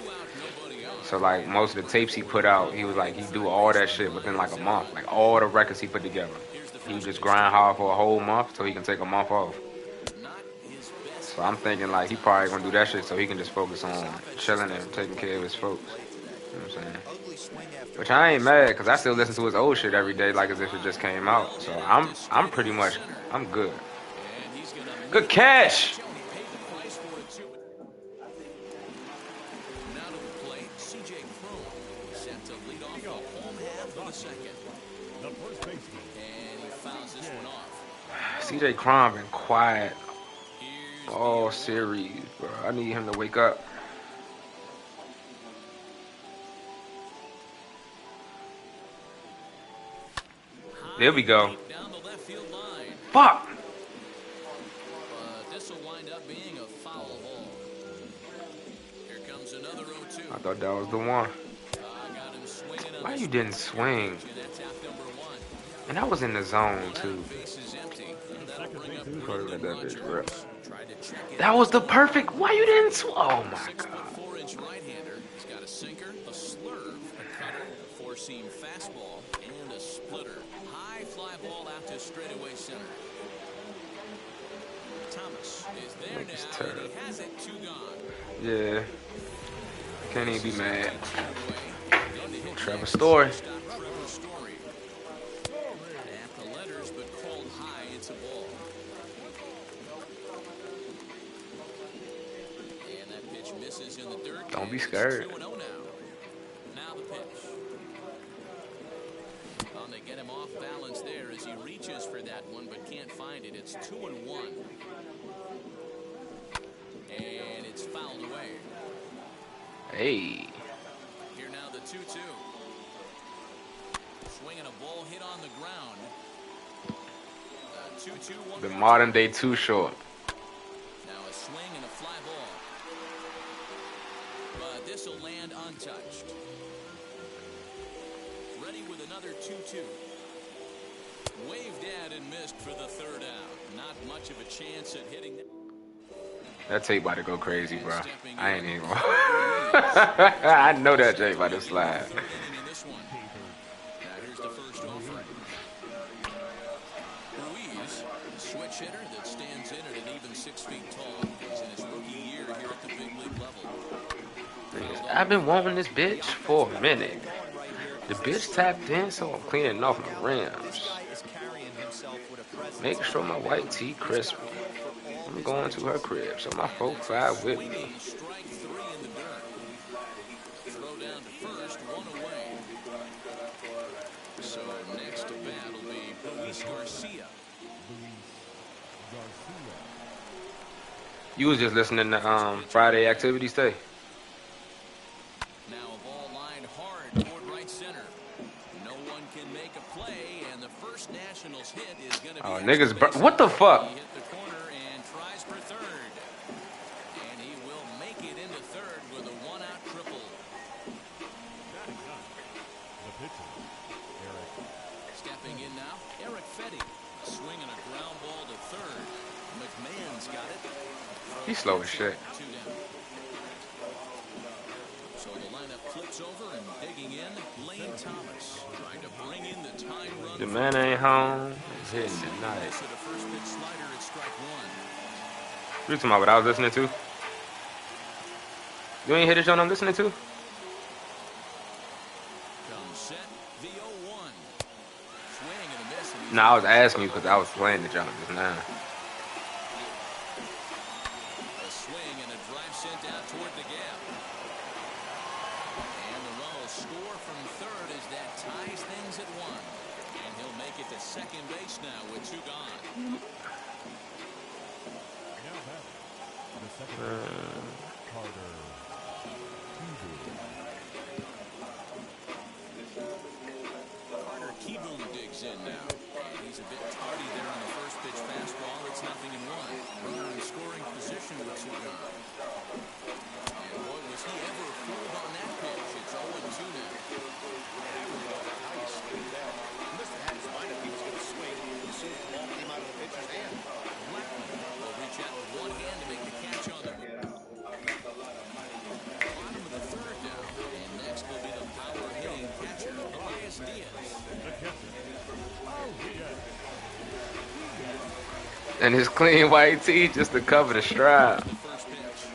So like most of the tapes he put out, he was like he do all that shit within like a month, like all the records he put together. He would just grind hard for a whole month so he can take a month off. So I'm thinking like he probably gonna do that shit so he can just focus on chilling and taking care of his folks. You know what I'm saying? Which I ain't mad because I still listen to his old shit every day like as if it just came out. So I'm pretty much good. Good catch. CJ Cron been quiet all series, bro. I need him to wake up. There we go. Fuck. This will wind up being a foul ball. Here comes another 0-2. I thought that was the one. Got him swinging on Why this you didn't swing? That's half number 1. And I was in the zone too. Base is empty. And that'll bring up Probably let that bitch Brendan rip. Tried to check it. That was the perfect. Why you didn't swing? Oh my god. 6'4" right-hander. He's got a sinker, a slurve, a cutter, a power seam fastball and a splitter. High fly ball out to straightaway center. Thomas is there now, and he has it, 2 gone. Yeah. Can't even be mad. Trevor Story. At the letters, but called high. It's a ball. And that pitch misses in the dirt. Don't be scared. 2-0 now. Now the pitch. They get him off balance there as he reaches for that one, but can't find it. It's 2-1. And it's fouled away. Hey. Here now the 2-2. Swinging a ball hit on the ground. 2-2-1. The modern day Too Short. Now a swing and a fly ball. But this will land untouched. Ready with another 2-2. Waved at and missed for the 3rd out. Not much of a chance at hitting that. That tape about to go crazy, bro. I ain't even. I know that tape about to slide. Now here's the first offering. Ruiz, a switch hitter that stands in at an even 6 feet tall. He's in his rookie year here at the big league level. I've been wanting this bitch for a minute. The bitch tapped in, so I'm cleaning off my rims. Making sure my white tee crispy. I'm going to her crib, so my 4-5 with me. Strike 3 in the dirt. Throw down to first, 1 away. So next to bat will be Luis Garcia. You was just listening to Friday Activities Day. Now a ball lined hard toward right center. No one can make a play, and the first Nationals hit is going to be. Oh, niggas, what the fuck? He hit the corner and tries for third. And he will make it into third with a 1-out triple. Stepping in now, Eric Fetty. Swinging a ground ball to third. McMahon's got it. He's slow as shit. 2 down. So the lineup flips over and digging in, Lane Thomas trying to bring in the time run. The man ain't home. He's hitting tonight. The first pitch slider at strike 1. You talking about what I was listening to? You ain't hear the show I'm listening to? Comes set, the 0-1. Swing and a miss. Nah, I was asking you because I was playing the job just now. A swing and a drive sent out toward the gap. And the run will score from third as that ties things at 1. And he'll make it to second base now with 2 gone. Carter Kieboom digs in now. And he's a bit tardy there on the first pitch fastball. It's 0-1. Runner in scoring position with 2 gone. And boy, was he ever fooled on that pitch. It's 0-2 now. How you swing that? He must have had his mind if he was going to swing as soon as the ball came out of the pitcher's hand. Blackman will reach out with one hand to make the catch on the bottom of the 3rd now. And next will be the power hitting catcher, Elias Diaz. And his clean white tee just to cover the stride. The first pitch.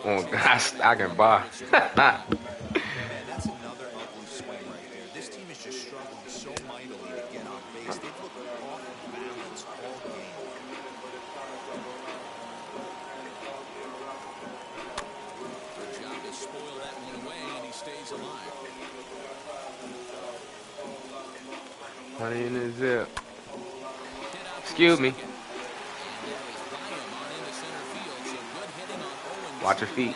Oh, I can buy. Man, that's another ugly swing right there. This team is just struggling so mightily to get on base. They've looked off balance all game. Good job to spoil that one away, and he stays alive. Honey in the zip. Excuse me. Watch your feet.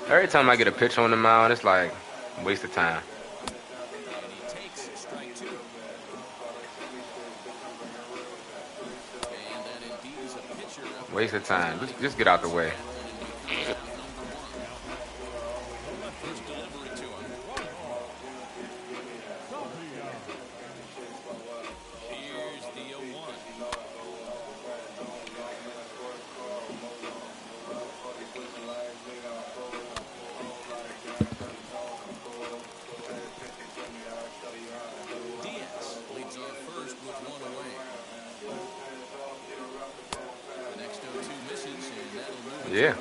Every time I get a pitch on the mound, it's like a waste of time. Waste of time. Just get out the way. Yeah.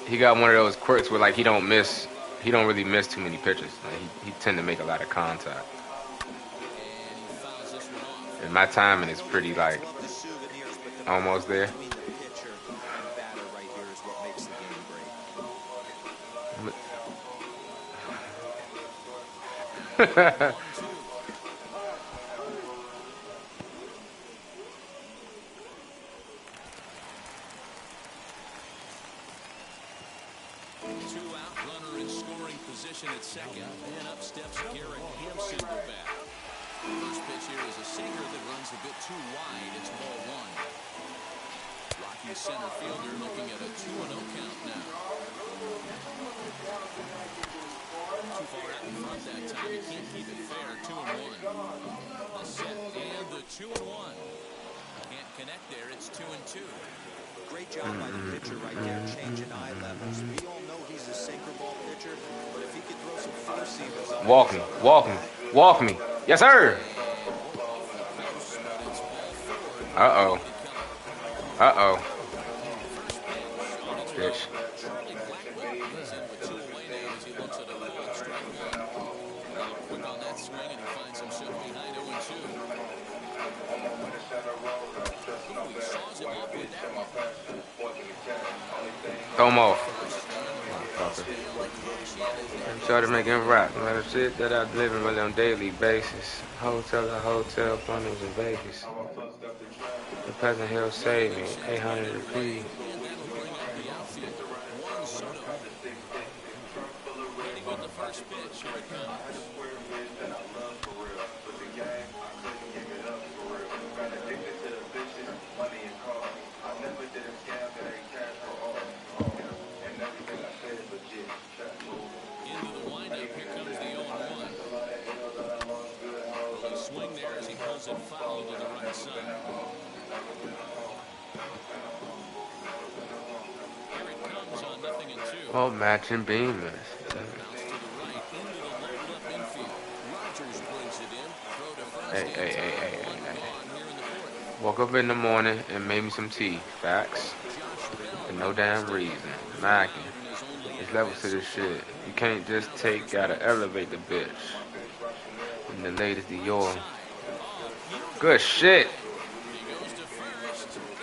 He got one of those quirks where like he don't really miss too many pitches. Like he tend to make a lot of contact. And my timing is pretty like almost there. At second, and up steps Garrett Hampson to bat. First pitch here is a sinker that runs a bit too wide. It's ball one. Rocky center fielder looking at a 2-0 count now. Too far out in front that time. He can't keep it fair. 2-1. The set and the 2-1. Can't connect there. It's 2-2. Great job by the pitcher right there, changing eye levels. We all know he's a sinker ball pitcher, but if he could throw some four seamers on walk me, walk me, walk me. Yes, sir. Uh-oh. Uh-oh. Bitch. Quick on that swing, and he finds himself behind 0-2. Throw him off. I'm trying to make him rap. The shit that I live in really on a daily basis. Hotel to hotel, bundles in Vegas. The peasant hill saved me. 800 degrees. Oh, matching beamers. Hey. Woke up in the morning and made me some tea. Facts. For no damn reason. Macking. There's levels to this shit. You can't just gotta elevate the bitch. And the latest Dior. Good shit.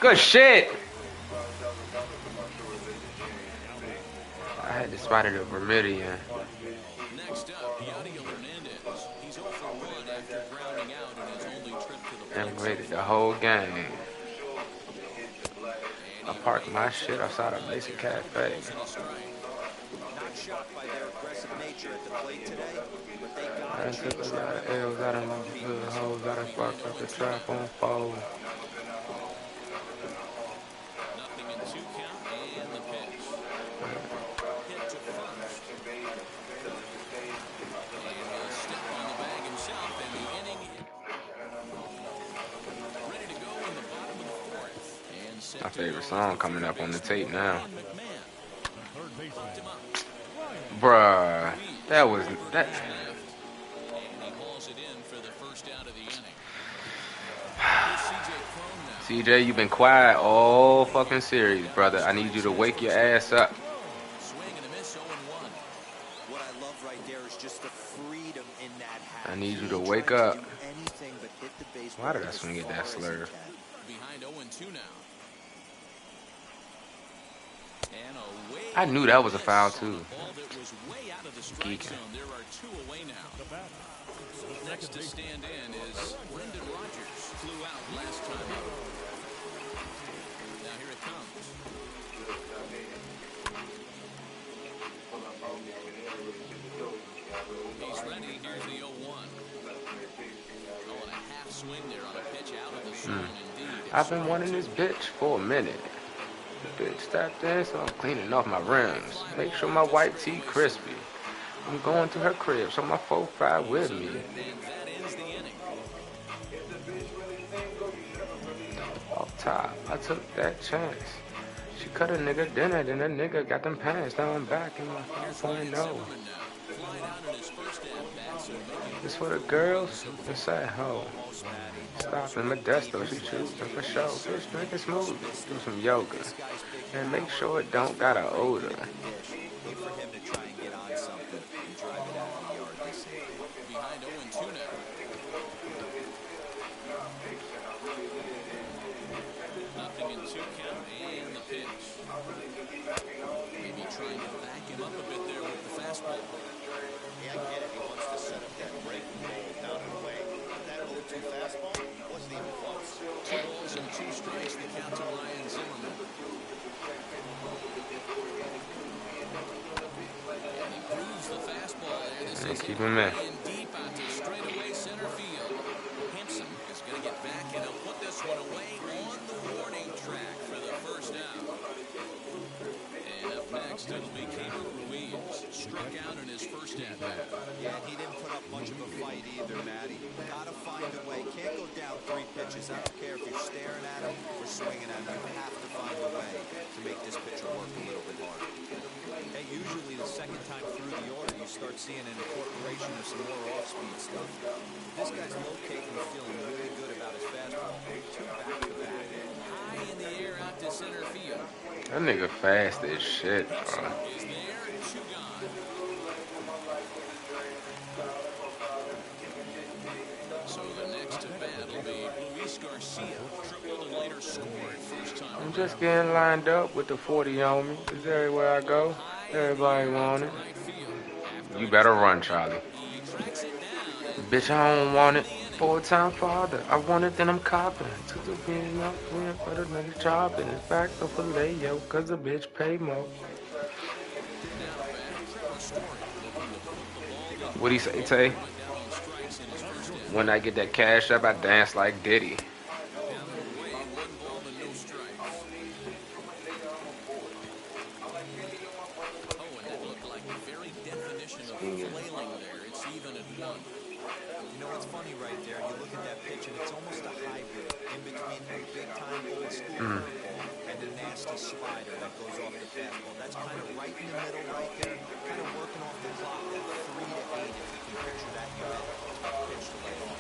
Good shit. I had to spot it at Vermilion. And waited the whole game. I parked my shit outside of Mason Cafe. Not shocked by their aggressive nature at the plate today, but they got I took a lot of L's out of my good hoes, out of fucked up the trap on fold. Nothing in 2 count and the pitch. Hit to first. And he'll step on the bag himself, and the inning ready to go in the bottom of the fourth. And My favorite song coming up on the tape now. Bruh, that was that. CJ, you've been quiet all fucking series, brother. I need you to wake your ass up. What I love right there is just the freedom in that hat. I need you to wake up. Why did I swing at that slur? Behind 0-2 now. I knew that was a foul too. Geeking. There are 2 away now. Next to stand in is Brendan Rodgers. Flew out last time out. Now here it comes. He's ready. Here's the 0-1. Oh, and a half swing there on a pitch out of the zone. Indeed. I've been wanting this bitch for a minute. The bitch stopped there, so I'm cleaning off my rims. Make sure my white tee crispy. I'm going to her crib, so my 4-5 with me. Off top, I took that chance. She cut a nigga dinner, then a nigga got them pants down back in my 5.0. It's for the girls inside hoe. Almost, Matty. Stop Almost in with a pitch Modesto, where she he knows choosing the for play sure. is Bitch, set. drink a He just smoothie, missed do it. some yoga, This guy's big and make power. sure it He's don't got feeling an great odor. hitting the dish. Wait for him to try and get on something and drive it out of the yard this inning. Behind 0-2 now. Nothing in 2 count and the pitch. Maybe trying to back him up a bit there with the fastball. Yeah, I get it. He wants to set up that breaking ball down and away. But that 0-2 fastball wasn't even close. 2 balls and 2 strikes, the count to Ryan Zimmerman. And he proves the fastball there. This is Keep hit him in. high and deep out to straightaway center field. Hampson is going to get back and he'll put this one away on the warning track for the first out. And up next, it'll be Cameron Ruiz. Struck out in his first at-bat. Yeah, and he didn't put up much of a fight either, Matty. Gotta find a way. Can't go down 3 pitches. I don't care if you're staring at him or swinging at him. You have to find a way to make this pitcher work a little bit harder. Hey, usually the second time through the order, you start seeing an incorporation of some more off-speed stuff. This guy's locating and feeling really good about his fastball. 2 back-to-back. High in the air out to center field. That nigga fast as shit, bro. Is there, 2 gone. So the next at bat will be Luis Garcia. Tripled and later scored first time. I'm just getting lined up with the 40 on me. Cause everywhere I go, everybody want it. You better run, Charlie. He tracks it down and Bitch, I don't want it. 4-time father. I want it, then I'm copping. Took the bean up, went for the nigga chopping. It's back up for Leo, cause the bitch pay more. What'd he say, Tay? When I get that cash up, I dance like Diddy. You know what's funny right there? You look at that pitch and it's almost a hybrid in between a big-time old school curveball and a nasty slider that goes off the fastball. That's kind of right in the middle right there, kind of working off the clock at 3 to 8 if you can picture that in your head. Pitch to lay off.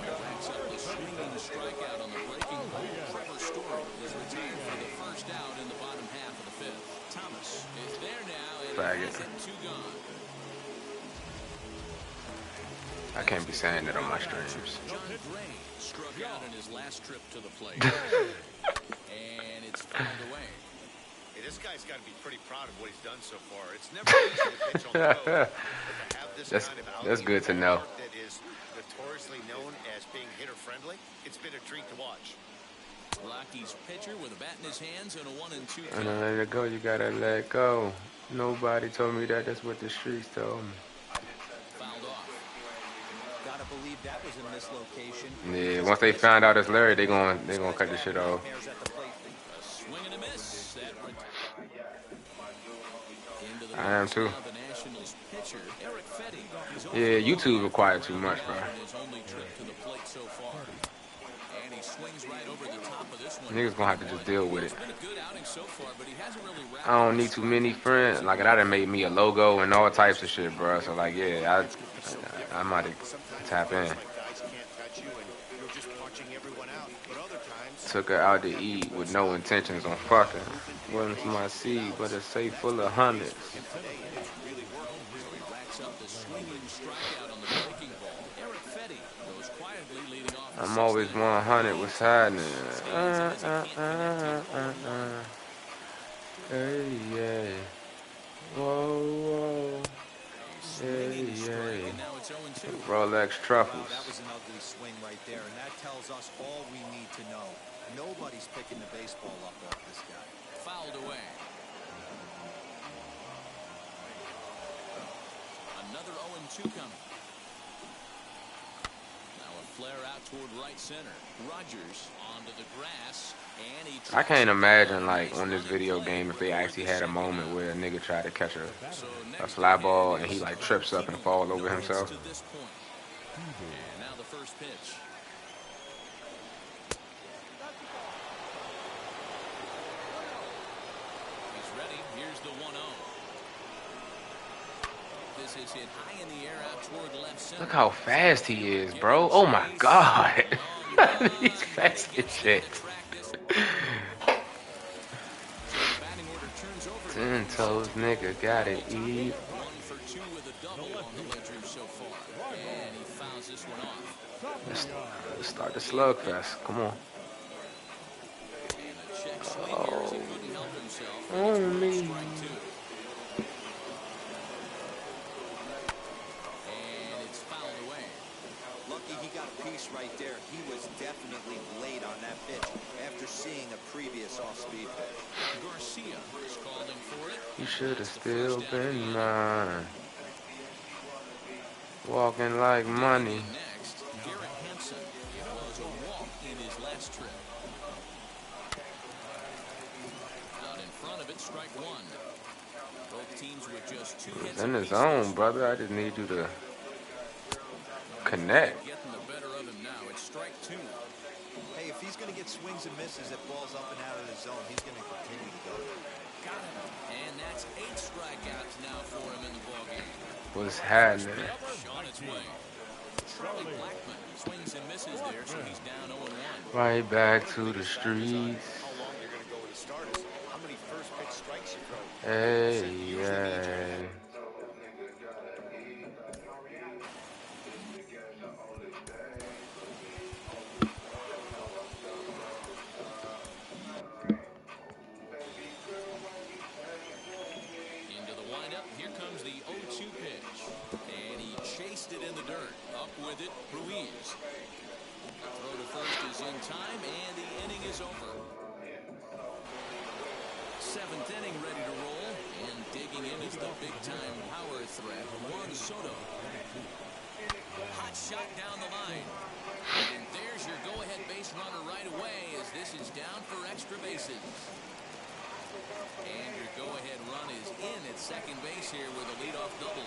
Backs up the swinging strikeout on the breaking ball. Trevor Story is retired for the first out in the bottom half of the 5th. Thomas is there now and Faggot. has it 2 gone. I can't be saying that on my streams. John Gray struck out in his last trip to the plate. And it's fouled away. Hey, this guy's got to be pretty proud of what he's done so far. It's never easy to pitch on the road. But to have this kind of outing That's good to know. that is notoriously known as being hitter-friendly, it's been a treat to watch. Rockies pitcher with a bat in his hands and a 1-2 And count. let it go, you gotta let go. Nobody told me that. That's what the streets told me. Fouled off. Gotta believe that was in this location. Yeah, once they found out it's Larry, they gonna cut the shit off. Hairs at the plate. A swing and a miss. That one. Into the I am box too. now, the Nationals pitcher, Eric Fetty. He's Yeah, over YouTube required too much, bro. in his only trip to the plate so far. And he swings right over the top of this one. Niggas gonna have to just deal with it. It's been a good outing so far, but he hasn't really wrapped I don't need too many friends. Like, that done made me a logo and all types of shit, bro. So, like, yeah, I might tap in. Like guys can't touch you and you're just punching everyone out. But other times, Took her out to eat with no intentions on fucking. Wasn't for my seed, but a safe full of hundreds. Racks up the swinging strikeout on the breaking ball. Eric Fetty goes quietly leading off. I'm always 100. What's happening? Hey, yeah. Whoa, whoa. Hey, yeah. Now it's 0-2. Rolex truffles. Wow, that was an ugly swing right there, and that tells us all we need to know. Nobody's picking the baseball up off this guy. Fouled away. Another 0-2 coming. Now a flare out toward right center. Rogers onto the grass, and he I can't imagine, like, on this video game if they actually had a moment where a nigga tried to catch a fly ball and he, like, trips up and falls over himself. to this point. And now the first pitch. He's ready. Here's the 1-0. This This is hit high in the air out toward left center. Look how fast he is, bro. Oh my god. He's fast as shit. So the batting order turns over. 10 toes, nigga, gotta eat. 1 for 2 with a double on the ledger so far. And he fouls this one off. Let's start the slugfest. Come on. And a check swing here as he couldn't help himself. On me. Strike 2. And it's fouled away. Lucky he got a piece right there. He was definitely late on that pitch after seeing a previous off-speed pitch. Garcia is calling for it. You should have still been mine. Walking like money. Next, Garrett Hampson. It was a walk in his last trip. Out in front of it, strike 1. Both teams with just 2 hits. In the zone, brother. I just need you to connect. Getting the better of him now. It's strike 2. Hey, if he's going to get swings and misses at balls up and out of the zone, he's going to continue to go there. Got him. And that's 8 strikeouts now for him in the ballgame. What's happening? On its way. Charlie Blackmon swings and misses there, so he's down 0-1. Right back to the streets. How long you're going to go with the starters? How many first pitch strikes you throw? Hey, yeah. Into the windup. Here comes the 0-2 pitch. And he chased it in the dirt. Up with it, Ruiz. The throw to first is in time, and the inning is over. 7th inning ready to roll. And digging in is the big-time power threat, Juan Soto. Hot shot down the line. And there's your go-ahead base runner right away as this is down for extra bases. And your go-ahead run is in at second base here with a leadoff double.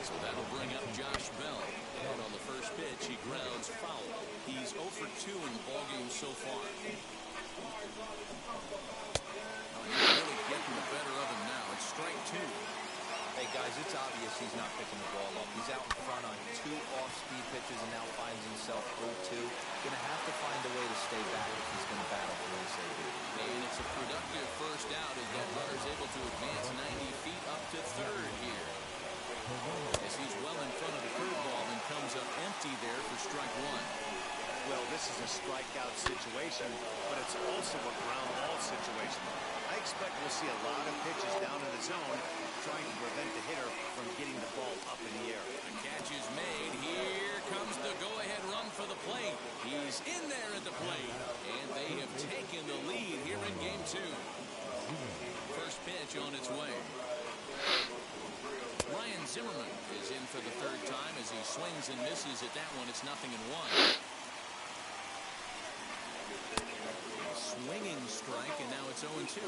So that'll bring up Josh Bell. And on the first pitch, he grounds foul. He's 0 for 2 in the ballgame so far. He's really getting the better of him now. It's strike 2. Hey, guys, it's obvious he's not picking the ball up. He's out in front on 2 off-speed pitches and now finds himself 0-2. Going to have to find a way to stay back if he's going to battle for his AB. And it's a productive first out as that runner's able to advance 90 feet up to third here. As he's well in front of the curveball and comes up empty there for strike 1. Well, this is a strikeout situation, but it's also a ground ball situation. I expect we'll see a lot of pitches down in the zone trying to prevent the hitter from getting the ball up in the air. The catch is made. Here comes the go-ahead run for the plate. He's in there at the plate. And they have taken the lead here in game 2. First pitch on its way. Ryan Zimmerman is in for the 3rd time as he swings and misses at that one. It's 0-1. Swinging strike, and now it's 0-2.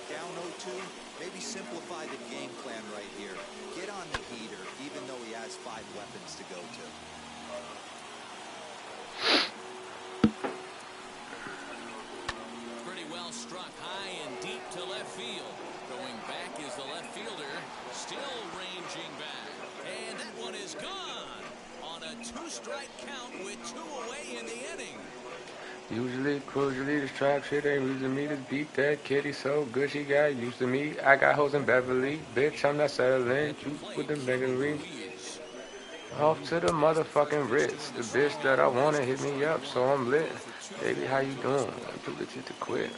Down 0-2, maybe simplify the game plan right here. Get on the heater, even though he has 5 weapons to go to. Pretty well struck high and deep to left field. Going back is the left fielder, still ranging back. And that one is gone on a 2-strike count with 2 away in the inning. Usually, crucially, this trap shit ain't losing me to beat that kitty so good she got used to me. I got hoes in Beverly, bitch, I'm not settling. Juice with the bakery. Off to the motherfucking Ritz. The bitch that I wanna hit me up, so I'm lit. Baby, how you doing? I'm too legit to quit.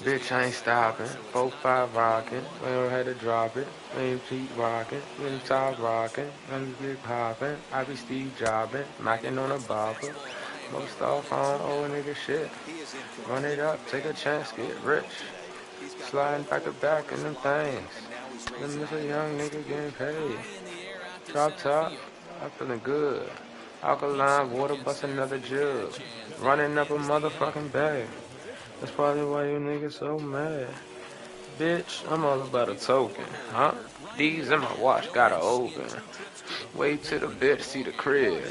Bitch, I ain't stopping. 4-5 rocking. We don't have to drop it. We ain't keep rocking. We ain't top rocking. I'm big popping. I be Steve jobbing. Knocking on a bopper. Most off on old nigga shit. Run it up. Take a chance. Get rich. Sliding back to back in them things. Them is a young nigga getting paid. Drop top. I'm feeling good. Alkaline water bust another jug. Running up a motherfucking bag. That's probably why you niggas so mad. Bitch, I'm all about a token, huh? These in my watch gotta open. Wait till the bitch see the crib.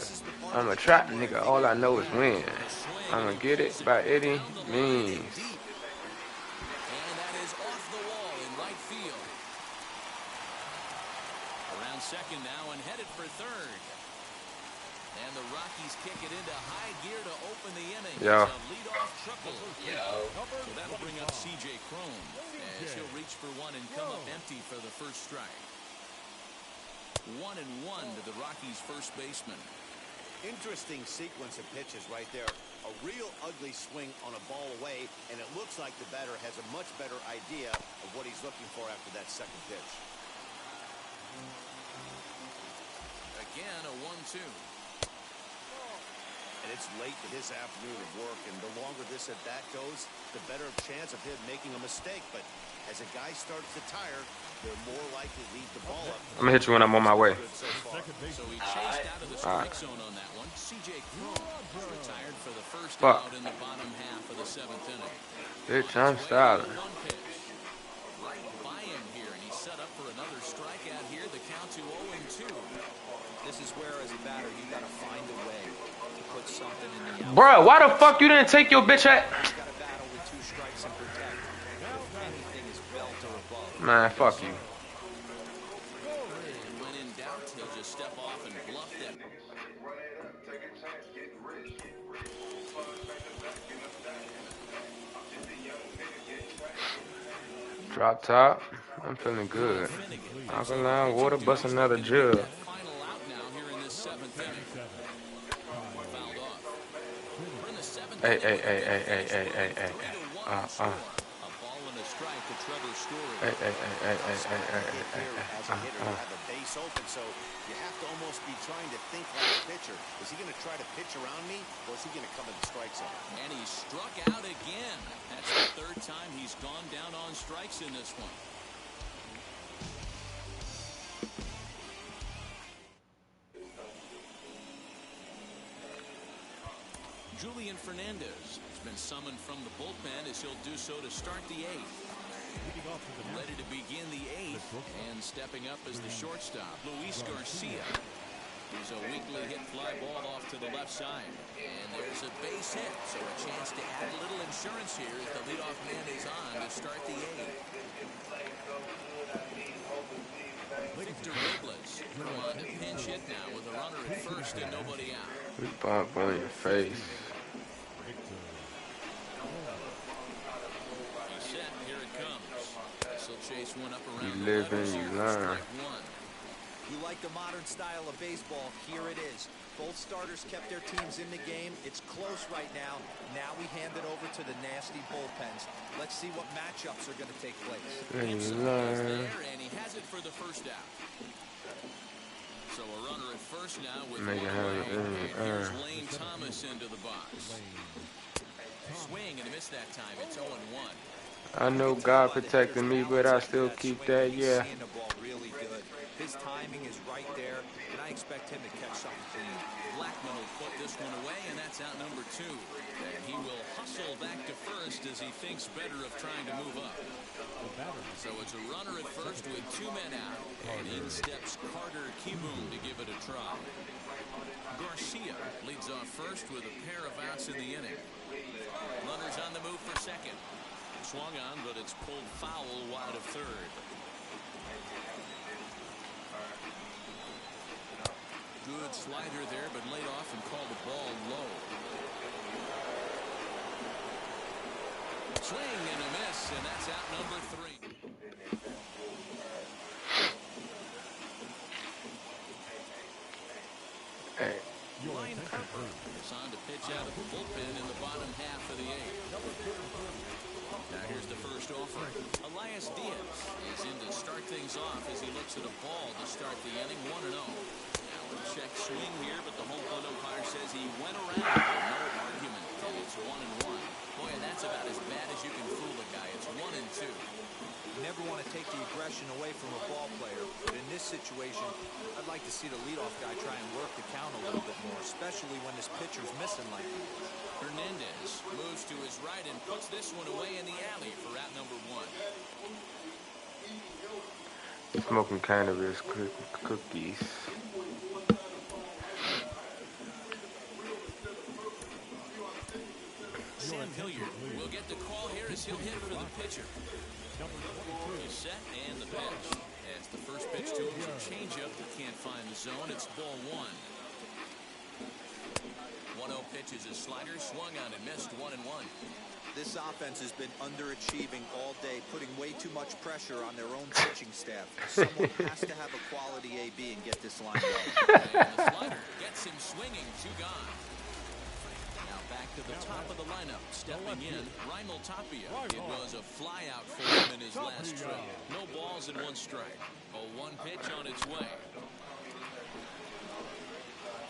I'm a trap nigga, all I know is win. I'ma get it by any means. And that is off the wall in right field. Around second now and headed for third. And the Rockies kick it into high gear to open the inning. Yeah. It's a leadoff triple. So that'll bring up C.J. Cron as he'll reach for one and come up empty for the first strike. 1-1 to the Rockies' first baseman. Interesting sequence of pitches right there. A real ugly swing on a ball away, and it looks like the batter has a much better idea of what he's looking for after that second pitch. Again, a 1-2. And it's late in his afternoon of work, and the longer this at bat goes, the better chance of him making a mistake. But as a guy starts to tire, they're more likely to leave the ball up. I'm gonna hit you when I'm on my way. So he chased out of the strike zone on that one. C.J. Cron retired for the first out in the bottom half of the seventh inning. Bitch, I'm styling. One pitch. Right by him here, and he's set up for another strikeout here. The count to 0-2. This is where, as a batter, you got to find a way to put something in the out. Bruh, why the fuck you didn't take your bitch at? You got to battle with 2 strikes and protect. If anything is belt or above. Man, fuck you. And when in doubt, he'll just step off and bluff it. Drop top. I'm feeling good. Alkaline water, bust another jug. Final out now here in this seventh inning. Fouled off. We're in the seventh Hey, inning. hey. A ball and a strike to Trevor Story. Hey. As a hitter, you have a base open, so you have to almost be trying to think like a pitcher. Is he going to try to pitch around me, or is he going to come in the strike zone? And he struck out again. That's the third time he's gone down on strikes in this one. Julian Fernandez has been summoned from the bullpen as he'll do so to start the eighth. Ready to begin the eighth, and stepping up as the shortstop, Luis Garcia. Here's a weakly hit fly ball off to the left side. And there's a base hit, so a chance to add a little insurance here as the leadoff man is on to start the eighth. Victor Robles come on to pinch hit now with a runner at first and nobody out. We bump on your face. He's set, here it comes. This'll chase one up around You the live letters and here you for learn. strike one. You like the modern style of baseball, here it is. Both starters kept their teams in the game. It's close right now. Now we hand it over to the nasty bullpens. Let's see what matchups are going to take place. Gibson goes there, and he has it for the first out. So a runner at first now with Make it one happen. away. And here's Lane Thomas into the box. Swing and a miss that time. It's 0-1. I know God protected me, but I still keep that, yeah. Seeing the ball really good. His timing is right there, and I expect him to catch something clean. Blackman will put this one away, and that's out number 2. And he will hustle back to first as he thinks better of trying to move up. So it's a runner at first with 2 men out. And in steps Carter Kieboom to give it a try. Garcia leads off first with a pair of outs in the inning. Runners on the move for second. Swung on, but it's pulled foul wide of third. Good slider there, but laid off and called the ball low. Swing and a miss, and that's out number 3. Hey. Ryan Harper is on to pitch out of the bullpen in the bottom half of the eighth. Now here's the first offer. Elias Diaz is in to start things off as he looks at a ball to start the inning. 1-0. Now a check swing here, but the home plate umpire says he went around. No argument, and it's 1-1. Boy, and that's about as bad as you can fool a guy. It's 1-2. You never want to take the aggression away from a ball player, but in this situation, I'd like to see the leadoff guy try and work the count a little bit more, especially when this pitcher's missing like that. Hernandez moves to his right and puts this one away in the alley for out number 1. Smoking cannabis cookies. Sam Hilliard will get the call here as he'll hit for the pitcher. He's set and the pitch. As the first pitch to him is a changeup. He can't find the zone. It's ball one. 1-0 pitch is a slider. Swung on and missed. 1-1. This offense has been underachieving all day, putting way too much pressure on their own pitching staff. Someone has to have a quality AB and get this line going. And the slider gets him swinging. 2 gone. Now back to the top of the lineup. Stepping in, Raimel Tapia. It was a flyout for him in his last trip. No balls and 1 strike. A 1 pitch on its way.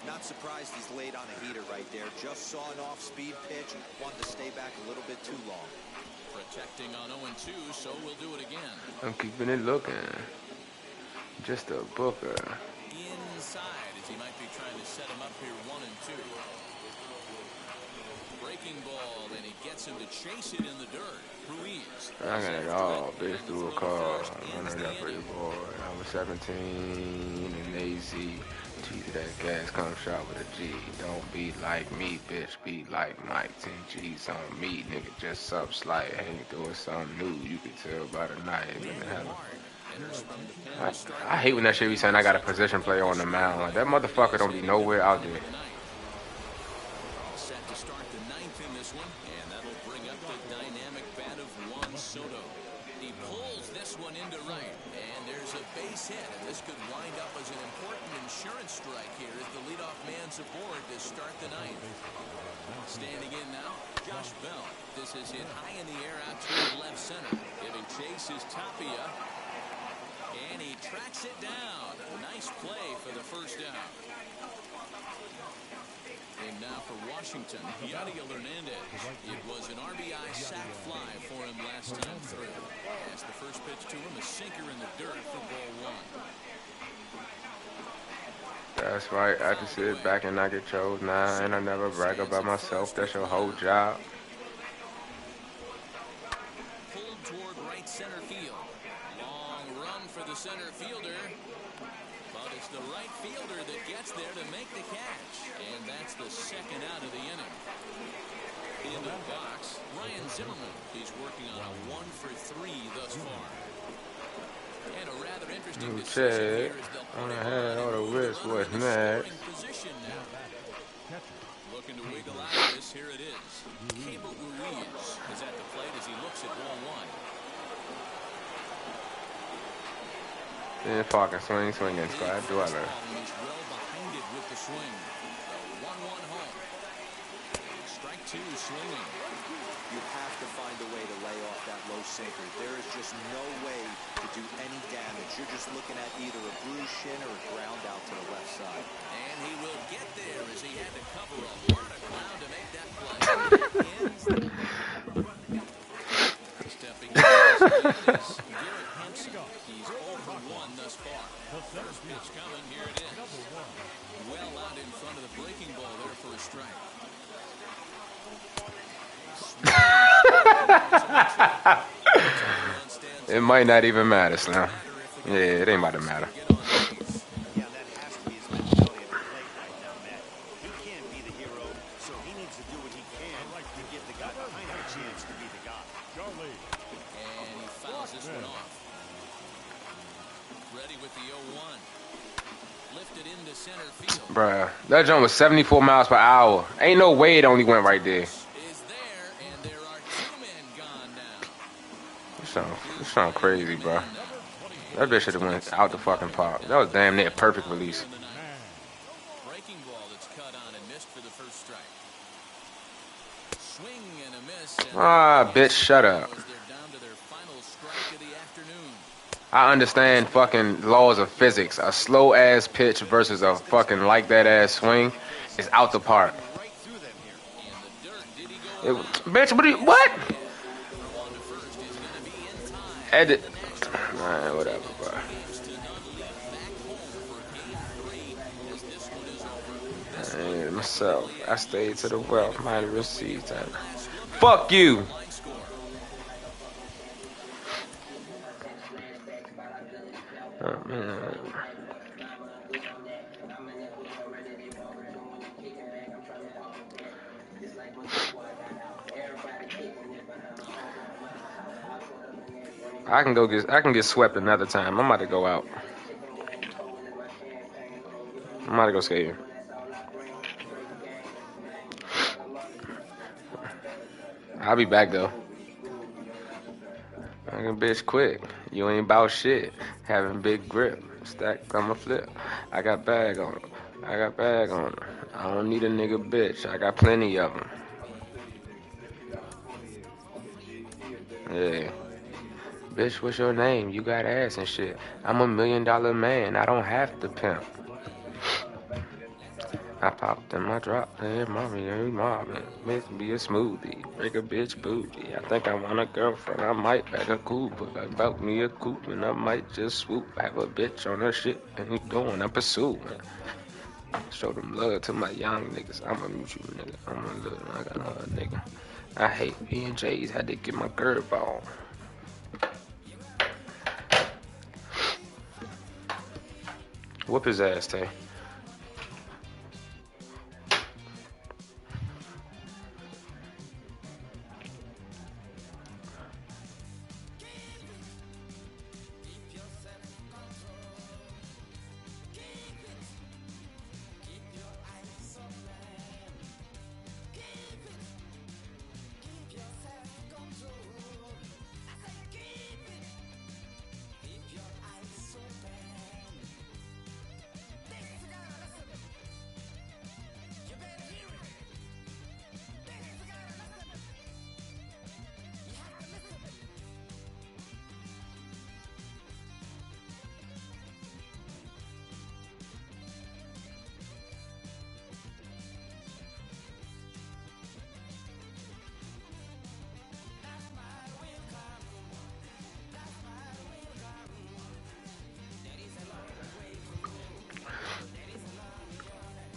Not surprised he's laid on a heater right there. Just saw an off-speed pitch. Wanted to stay back a little bit too long. Protecting on 0-2, so we'll do it again. I'm keeping it looking. Just a booker. Inside, as he might be trying to set him up here 1-2. Breaking ball, and he gets him to chase it in the dirt. Ruiz. I got it all. Bitch threw a car. Running up for your boy. I was 17 and AZ. G to that gas, come shot with a G. Don't be like me, bitch. Be like Mike. 10 G's on me, nigga. Just sub slight. Ain't doing something new. You can tell by the night. I hate when that shit be saying I got a position player on the mound. Like, that motherfucker don't be nowhere out there. Set to start the 9th in this one, and that'll bring up the dynamic bat of Juan Soto. He pulls this one into right, and there's a base hit, and this could wind up as an important insurance strike here as the leadoff man's aboard to start the 9th. Standing in now, Josh Bell. This is hit high in the air out toward left center. Giving chase is Tapia, and he tracks it down. Nice play for the first down. And now for Washington, Yadiel Hernandez. It was an RBI sac fly for him last time through. As the first pitch to him, a sinker in the dirt for ball 1. That's right. I can sit back and I get chose now, and I never brag about myself. That's your whole job. Pulled toward right center field. Long run for the center fielder. But it's the right fielder that gets there to make the catch. And that's the second out of the inning. In the box, Ryan Zimmerman. He's working on a 1-for-3 thus far. And a rather interesting decision here as they'll put him on all the wrist was next. position now. Looking to wiggle out of this. Here it is. Cable Ruiz is at the plate as he looks at ball 1. Yeah, fucking swing, squad dweller. He's well behind it with the swing. The 1-1 home. Strike 2 swinging. You have to find a way to lay off that low sinker. There is just no way to do any damage. You're just looking at either a bruised shin or a ground out to the left side. And he will get there as he had to cover a lot of ground to make that play. Stepping in is Garrett Hampson. He's 0 for 1 thus far. First pitch coming. Here it is. Well out in front of the breaking ball there for a strike. It might not even matter, Slim. Yeah, it ain't about to matter. Yeah, that has to be his mentality at the plate right now, Matt. He can't be the hero, so he needs to do what he can to give the guy behind him a chance to be the guy. And he fouls this one off. Ready with the 0-1. Lifted into center field. Bruh, that jump was 74 miles per hour. Ain't no way it only went right there. Is there, and there are 2 men gone now. This sound crazy, bro. That bitch should have went out the fucking park. That was damn near a perfect release. Breaking ball that's cut on and missed for the first strike. Swing and a miss. Ah, bitch, shut up. They're down to their final strike of the afternoon. I understand fucking laws of physics. A slow ass pitch versus a fucking like that ass swing is out the park. Right through them here. In the dirt, did he go? Bitch, what? On to first is going to be in time. Edit. Man, whatever, bro. Games to none left. Back home for game 3 as this one is over. This Myself, I stayed to the well. Might have received that. Fuck you. line score. Oh, man. I can get swept another time. I'm about to go out. I'm about to go skating. I'll be back though. Fucking bitch quick. You ain't about shit. Having big grip. Stack, I'ma flip. I got bag on her. I got bag on her. I don't need a nigga bitch. I got plenty of them. Yeah. Bitch, what's your name? You got ass and shit. I'm $1 million man. I don't have to pimp. I popped in my drop. Hey, mommy, ain't mobbing. Miss be a smoothie. Break a bitch booty. I think I want a girlfriend. I might bag a Cooper. I bought me a coupe and I might just swoop. Have a bitch on her shit and you doing. I'm pursuing. Show them love to my young niggas. I'm a mutual nigga. I'm a little. I got another nigga. I hate B&J's. Had to get my curve on. Whoop his ass, Tay.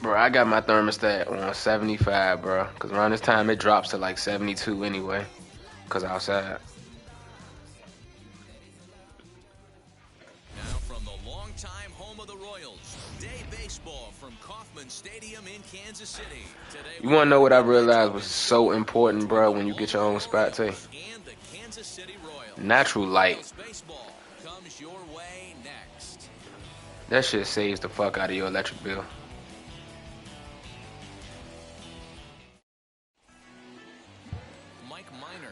Bro, I got my thermostat on 75, bro. Because around this time, it drops to like 72 anyway. Because outside. Now from the longtime home of the Royals, day baseball from Kauffman Stadium in Kansas City. Today, You want to know what I realized was so important, bro, when you get your own spot, Tay? and the Kansas City Royals. Natural light. Baseball comes your way next. That shit saves the fuck out of your electric bill.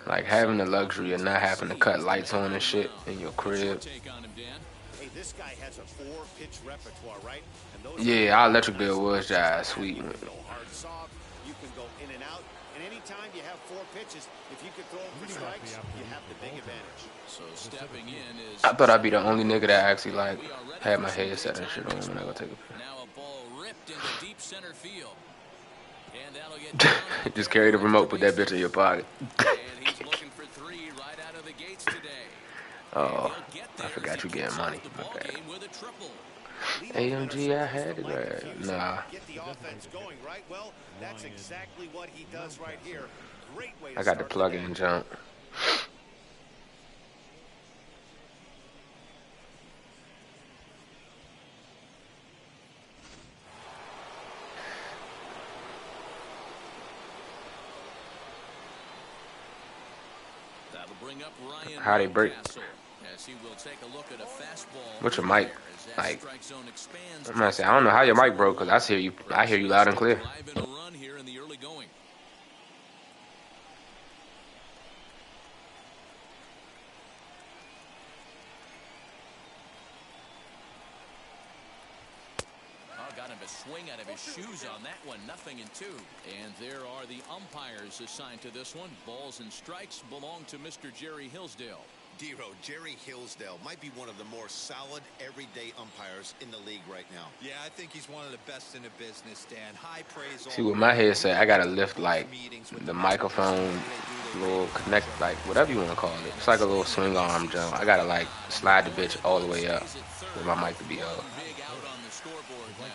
Like having the luxury of not having to cut lights on and shit in your crib. Hey, this guy has a 4-pitch repertoire, right? And those Yeah, our electric bill was just sweet. You can go hard soft, you can go in and out, and anytime you have 4 pitches, if you could throw them for strikes, you have the big advantage. So stepping in is I thought I'd be the only nigga that actually like had my headset and shit on when I go take a piss. now a ball ripped into deep center field. And that'll get down. Just carry the remote, put that bitch in your pocket. And he's looking for 3 right out of the gates today. Oh, I forgot you getting money. Okay. AMG, I had it right. Nah. Get the offense going, right? Well, that's exactly what he does right here. Great way to I got the start plug day. in jump. That'll bring up Ryan How they break? Newcastle, as he will take a look at a fastball. What's your mic? As that Like, strike zone expands I'm gonna say, I don't know how your mic broke, cause I hear you loud and clear. Drive in a run here in the early going. Got him to swing out of his shoes on that one. 0-2. And there are the umpires assigned to this one. Balls and strikes belong to Mr. Jerry Hillsdale. Dero, Jerry Hillsdale might be one of the more solid everyday umpires in the league right now. Yeah, I think he's one of the best in the business, Dan. High praise. See, with my headset, I gotta lift like the microphone, little connect, like whatever you wanna call it. It's like a little swing arm jump. I gotta like slide the bitch all the way up for my mic to be up. Big out on the scoreboard now.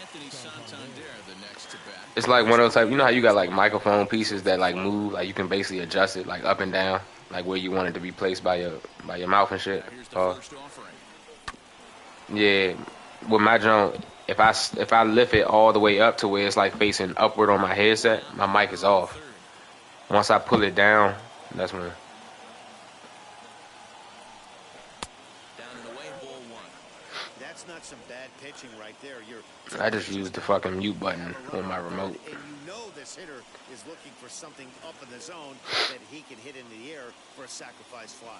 Anthony Santander, the next to bat. It's like one of those type. You know how you got like microphone pieces that like move, like you can basically adjust it like up and down, like where you want it to be placed by your mouth and shit. Here's the first offering. Yeah, with my jump, if I lift it all the way up to where it's like facing upward on my headset, my mic is off. Once I pull it down, that's when. some bad pitching right there. I just used the fucking mute button on my remote. And you know this hitter is looking for something up in the zone that he can hit into the air for a sacrifice fly.